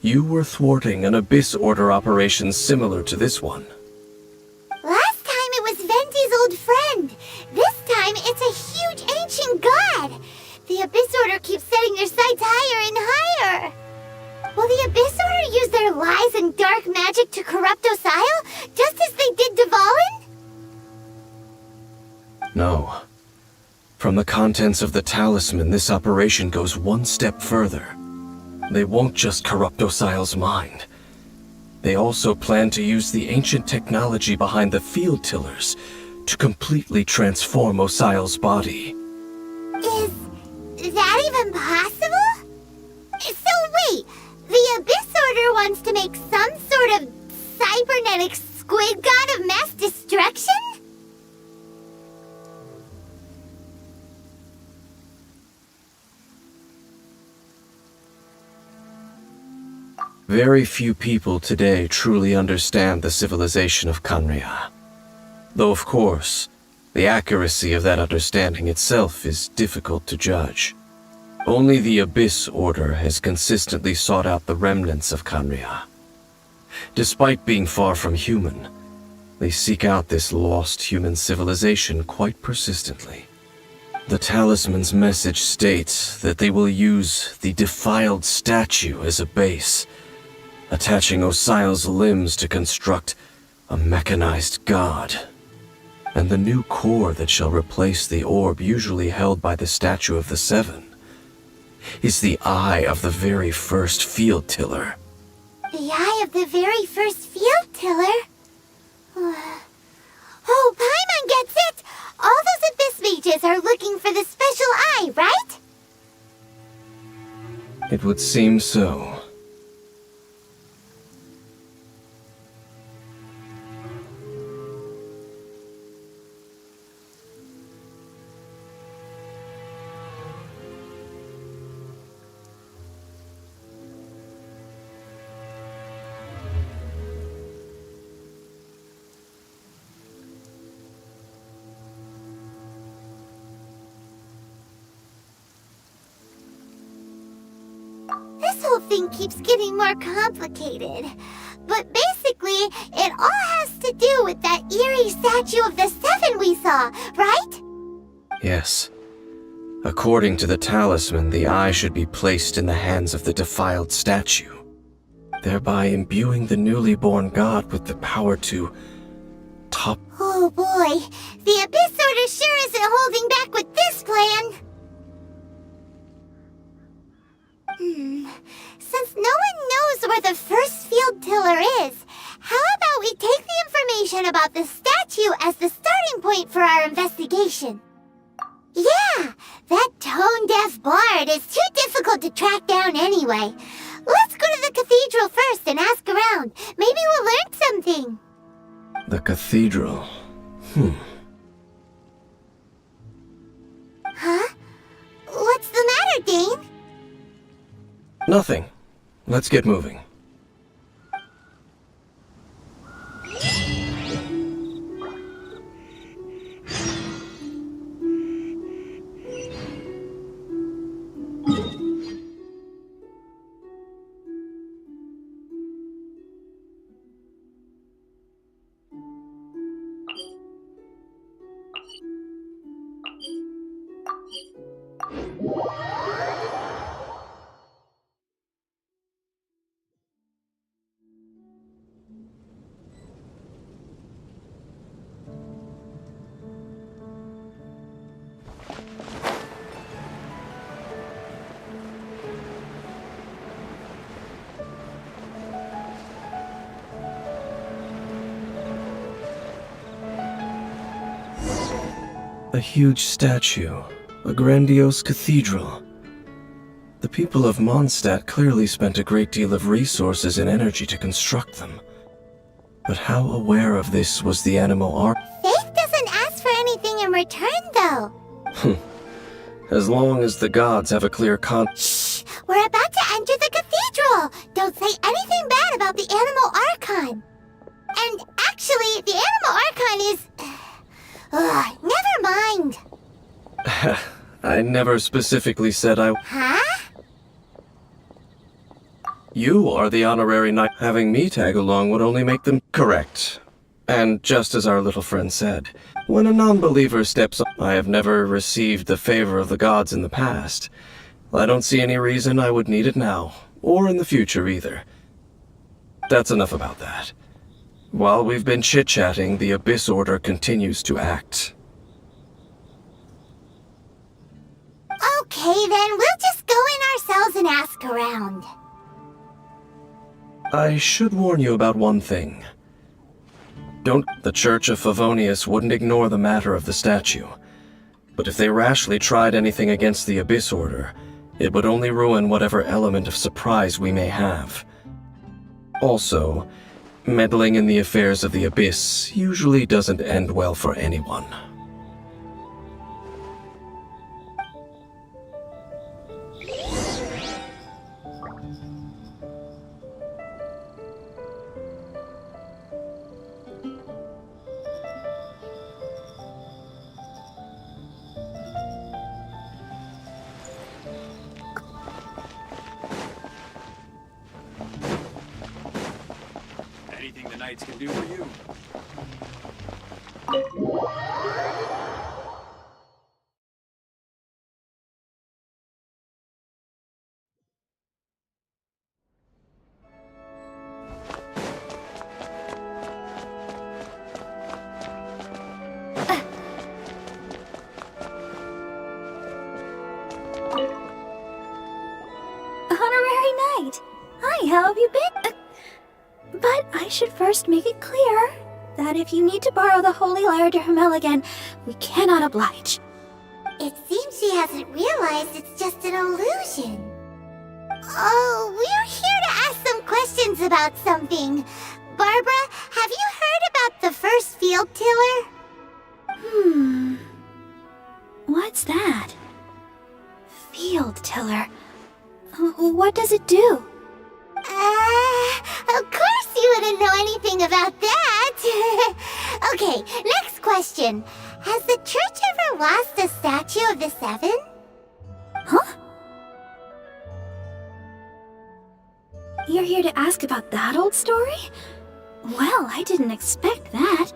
you were thwarting an Abyss Order operation similar to this one. Last time it was Venti's old friend. This time it's a huge ancient god. The Abyss Order keeps setting their sights higher and higher. Will the Abyss Order use their lies and dark magic to corrupt Osile, just as they did Dvalin? No. From the contents of the talisman, this operation goes one step further. They won't just corrupt Osile's mind. They also plan to use the ancient technology behind the field tillers to completely transform Osile's body. Is that even possible? So wait, the Abyss Order wants to make some sort of cybernetic squid god of mass destruction? Very few people today truly understand the civilization of Conria. Though, of course, the accuracy of that understanding itself is difficult to judge. Only the Abyss Order has consistently sought out the remnants of Conria. Despite being far from human, they seek out this lost human civilization quite persistently. The talisman's message states that they will use the defiled statue as a base, attaching Osile's limbs to construct a mechanized god. And the new core that shall replace the orb usually held by the Statue of the Seven is the eye of the very first field tiller. The eye of the very first field tiller? Oh, Paimon gets it! All those Abyss mages are looking for the special eye, right? It would seem so. This whole thing keeps getting more complicated. But basically, it all has to do with that eerie statue of the seven we saw, right? Yes. According to the talisman, the eye should be placed in the hands of the defiled statue, thereby imbuing the newly born god with the power to top. Oh boy, the Abyss Order sure isn't holding back with this plan. Since no one knows where the first field tiller is, how about we take the information about the statue as the starting point for our investigation? Yeah, that tone-deaf bard is too difficult to track down anyway. Let's go to the cathedral first and ask around. Maybe we'll learn something. The cathedral. Huh? What's the matter, Dane? Nothing. Let's get moving. A huge statue, a grandiose cathedral. The people of Mondstadt clearly spent a great deal of resources and energy to construct them. But how aware of this was the animal art? Faith doesn't ask for anything in return, though. As long as the gods have a clear Shh! We're about to enter the cathedral! Don't say anything bad about the animal archon. And actually, the animal archon is... never mind. I never specifically said I... Huh? You are the honorary knight. Having me tag along would only make them correct. And just as our little friend said, when a non-believer steps up, I have never received the favor of the gods in the past. I don't see any reason I would need it now, or in the future either. That's enough about that. While we've been chit-chatting, the Abyss Order continues to act. Okay then, we'll just go in ourselves and ask around. I should warn you about one thing. The Church of Favonius wouldn't ignore the matter of the statue. But if they rashly tried anything against the Abyss Order, it would only ruin whatever element of surprise we may have. Also, meddling in the affairs of the Abyss usually doesn't end well for anyone. Anything the knights can do for you. Honorary Knight! Hi, how have you been? But I should first make it clear that if you need to borrow the Holy Lyre to Hermel again, we cannot oblige. It seems she hasn't realized it's just an illusion. Oh, we're here to ask some questions about something. Barbara, have you heard about the first field tiller? What's that? Field tiller. What does it do? Of course you wouldn't know anything about that. Okay, next question. Has the church ever lost a statue of the seven? Huh? You're here to ask about that old story? Well, I didn't expect that.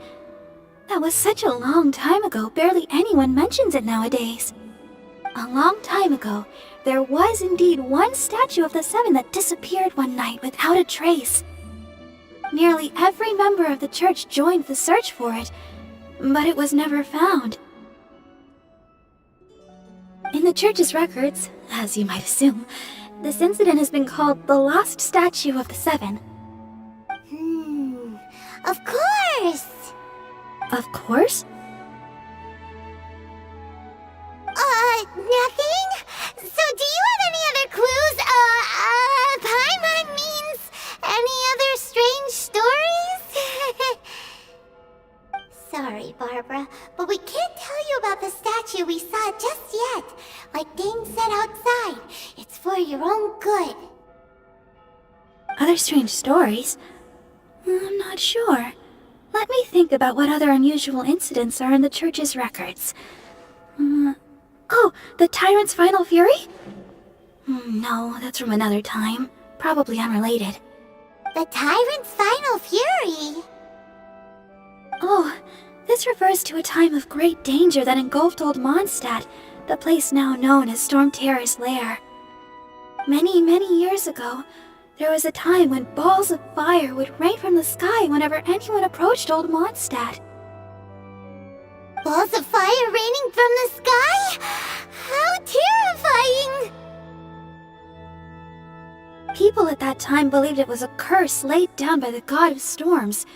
That was such a long time ago, barely anyone mentions it nowadays. A long time ago, there was indeed one statue of the Seven that disappeared one night without a trace. Nearly every member of the church joined the search for it, but it was never found. In the church's records, as you might assume, this incident has been called the Lost Statue of the Seven. Of course! Of course? Nothing? So do you have any other clues? Paimon means any other strange stories? Sorry, Barbara, but we can't tell you about the statue we saw just yet. Like Dane said outside, it's for your own good. Other strange stories? I'm not sure. Let me think about what other unusual incidents are in the church's records. Oh, the Tyrant's Final Fury? No, that's from another time. Probably unrelated. The Tyrant's Final Fury? Oh, this refers to a time of great danger that engulfed Old Mondstadt, the place now known as Storm Terror's lair. Many, many years ago, there was a time when balls of fire would rain from the sky whenever anyone approached Old Mondstadt. Balls of fire raining from the sky? How terrifying! People at that time believed it was a curse laid down by the god of storms,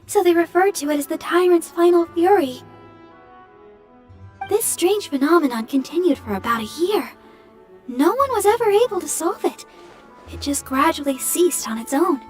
so they referred to it as the Tyrant's Final Fury. This strange phenomenon continued for about a year. No one was ever able to solve it. It just gradually ceased on its own.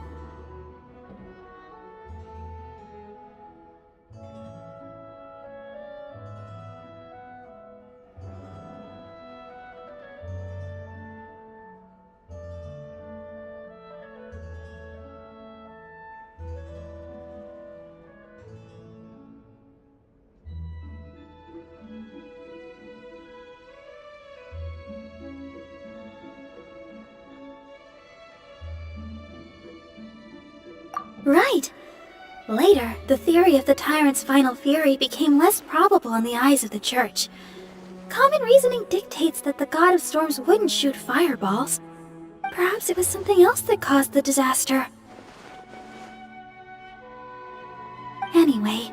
Right! Later, the theory of the Tyrant's Final Fury became less probable in the eyes of the Church. Common reasoning dictates that the God of Storms wouldn't shoot fireballs. Perhaps it was something else that caused the disaster. Anyway,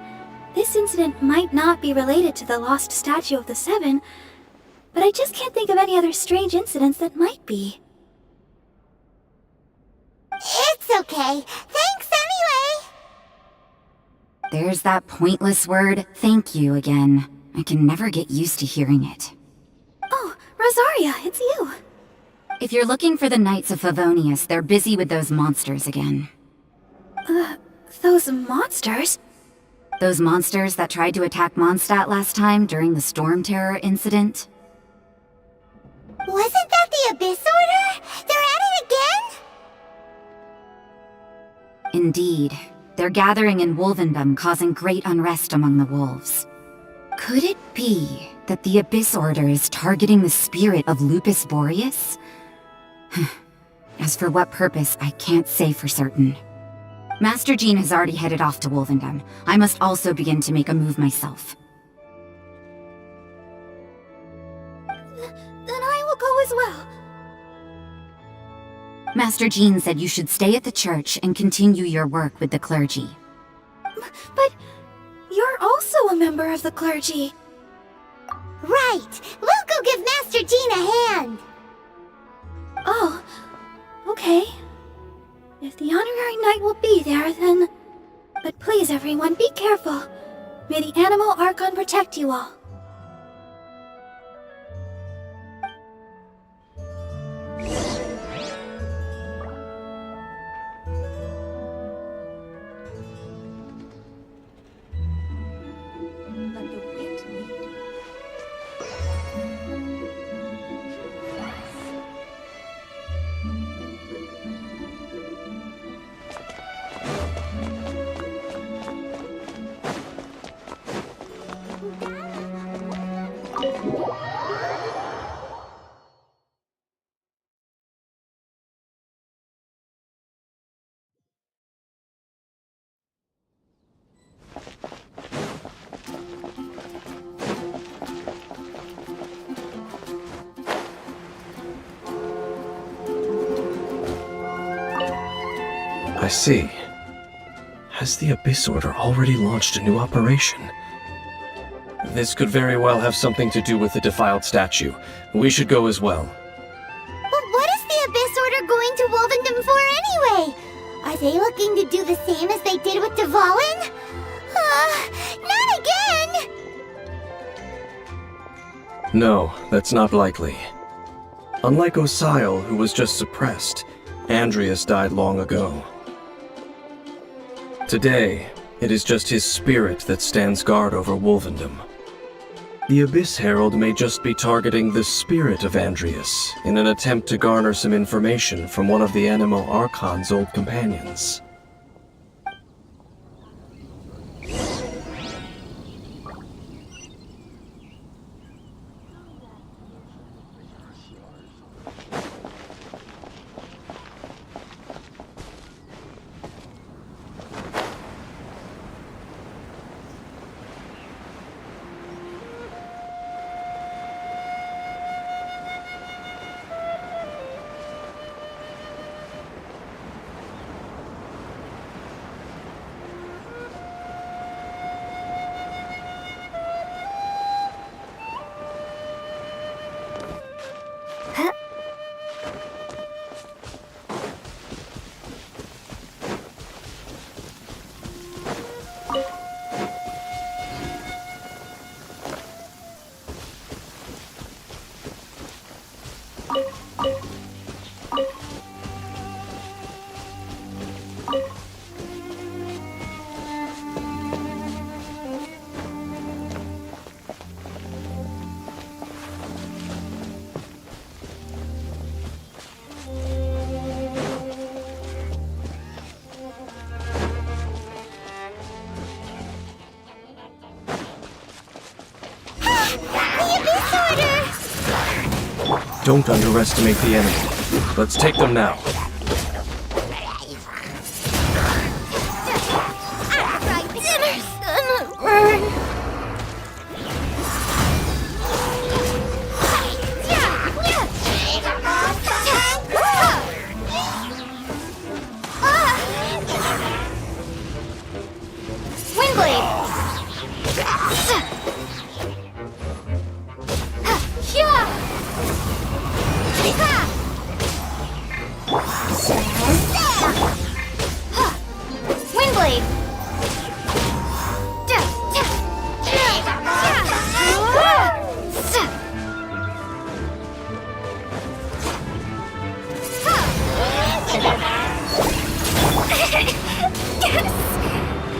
this incident might not be related to the lost statue of the Seven, but I just can't think of any other strange incidents that might be. It's okay. Thanks anyway. There's that pointless word, thank you, again. I can never get used to hearing it. Oh, Rosaria, it's you. If you're looking for the Knights of Favonius, they're busy with those monsters again. Those monsters? Those monsters that tried to attack Mondstadt last time during the Storm Terror incident? Wasn't that the Abyss Order? They're at it again? Indeed. They're gathering in Wolvendom, causing great unrest among the wolves. Could it be that the Abyss Order is targeting the spirit of Lupus Boreas? As for what purpose, I can't say for certain. Master Jean has already headed off to Wolvendom. I must also begin to make a move myself. Then I will go as well. Master Jean said you should stay at the church and continue your work with the clergy. But you're also a member of the clergy. Right. We'll go give Master Jean a hand. Oh, okay. If the honorary knight will be there, then... But please, everyone, be careful. May the Animal Archon protect you all. Let the wind lead. I see. Has the Abyss Order already launched a new operation? This could very well have something to do with the defiled statue. We should go as well. But what is the Abyss Order going to Wolvendom for anyway? Are they looking to do the same as they did with Dvalin? Not again! No, that's not likely. Unlike Osial, who was just suppressed, Andreas died long ago. Today, it is just his spirit that stands guard over Wolvendom. The Abyss Herald may just be targeting the spirit of Andreas in an attempt to garner some information from one of the Animo Archon's old companions. Don't underestimate the enemy. Let's take them now. My dinner's gonna burn.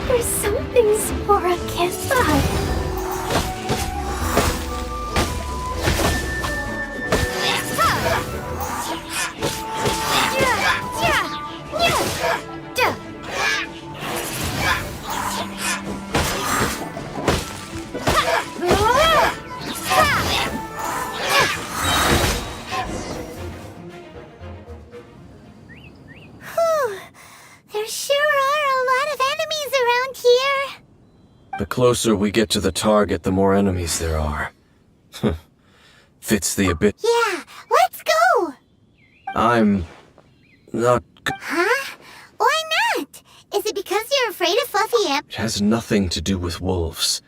There's some things Sora can't buy. There sure are a lot of enemies around here. The closer we get to the target, the more enemies there are. Fits the Abyss. Yeah, let's go! I'm not. Huh? Why not? Is it because you're afraid of Fluffy Amp? It has nothing to do with wolves.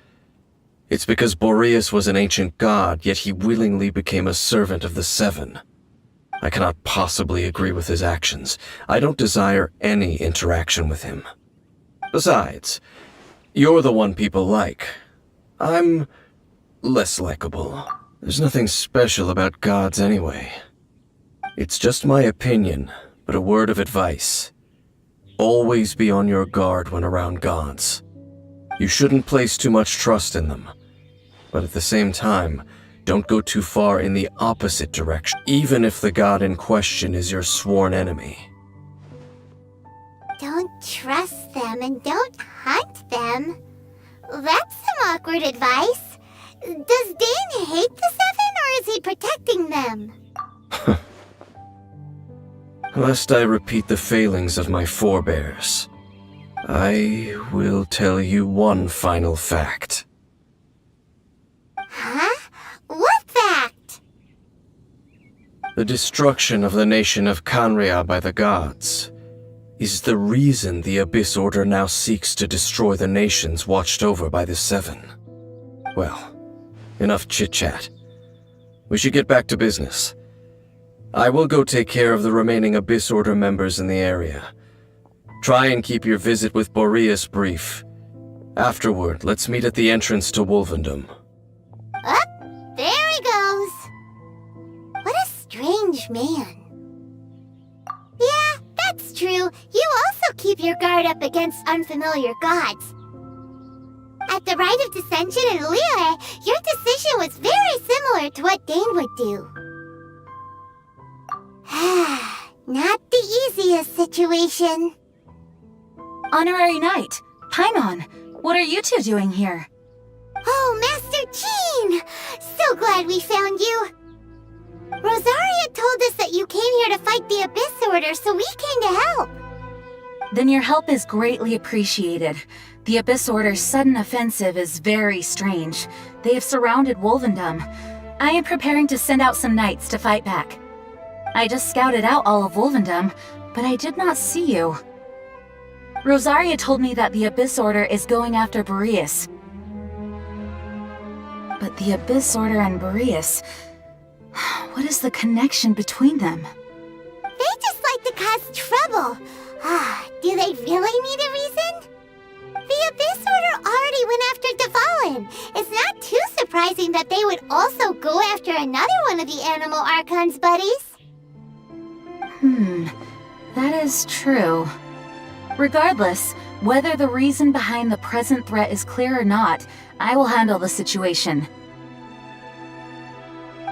It's because Boreas was an ancient god, yet he willingly became a servant of the Seven. I cannot possibly agree with his actions. I don't desire any interaction with him. Besides, you're the one people like. I'm less likable. There's nothing special about gods anyway. It's just my opinion, but a word of advice. Always be on your guard when around gods. You shouldn't place too much trust in them. But at the same time, don't go too far in the opposite direction, even if the god in question is your sworn enemy. Don't trust them and don't hunt them. That's some awkward advice. Does Dane hate the Seven, or is he protecting them? Lest I repeat the failings of my forebears, I will tell you one final fact. Huh? What fact? The destruction of the nation of Canria by the gods is the reason the Abyss Order now seeks to destroy the nations watched over by the Seven. Well, enough chit-chat. We should get back to business. I will go take care of the remaining Abyss Order members in the area. Try and keep your visit with Boreas brief. Afterward, let's meet at the entrance to Wolvendom. Up, there he goes. What a strange man. Yeah, that's true. You also keep your guard up against unfamiliar gods. At the Rite of Dissension in Liyue, your decision was very similar to what Dane would do. Not the easiest situation. Honorary Knight, Paimon, what are you two doing here? Oh, Master Jean! So glad we found you. Rosaria told us that you came here to fight the Abyss Order, so we came to help. Then your help is greatly appreciated. The Abyss Order's sudden offensive is very strange. They have surrounded Wolvendom. I am preparing to send out some knights to fight back. I just scouted out all of Wolvendom, but I did not see you. Rosaria told me that the Abyss Order is going after Boreas. But the Abyss Order and Boreas... what is the connection between them? They just like to cause trouble. Do they really need a reason? The Abyss Order already went after Dvalin. It's not too surprising that they would also go after another one of the Animal Archon's buddies. That is true. Regardless, whether the reason behind the present threat is clear or not, I will handle the situation.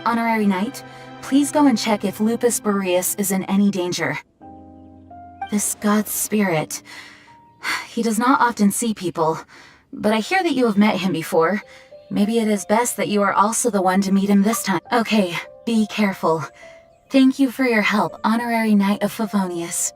Honorary Knight, please go and check if Lupus Boreas is in any danger. This god's spirit... he does not often see people, but I hear that you have met him before. Maybe it is best that you are also the one to meet him this time. Okay, be careful. Thank you for your help, Honorary Knight of Favonius.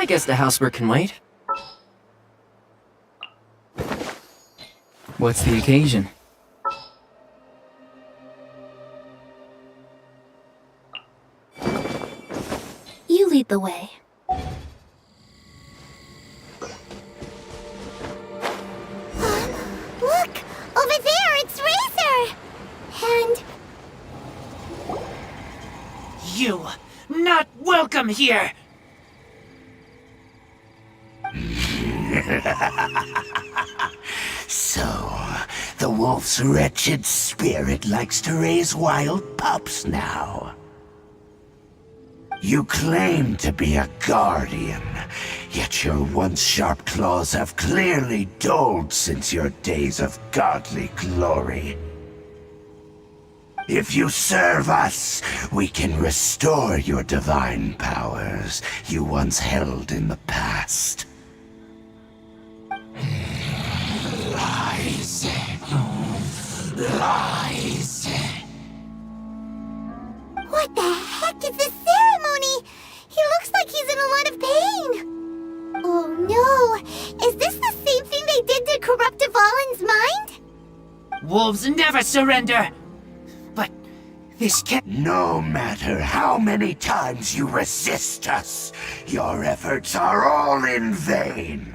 I guess the housework can wait. What's the occasion? You lead the way. Look! Over there, it's Razor! And... You not welcome here! So, the wolf's wretched spirit likes to raise wild pups now. You claim to be a guardian, yet your once sharp claws have clearly dulled since your days of godly glory. If you serve us, we can restore your divine powers you once held in the past. Lies. Lies. what the heck is this ceremony? He looks like he's in a lot of pain. Oh no! Is this the same thing they did to corrupt Dvalin's mind? Wolves never surrender! But this can't... No matter how many times you resist us, your efforts are all in vain.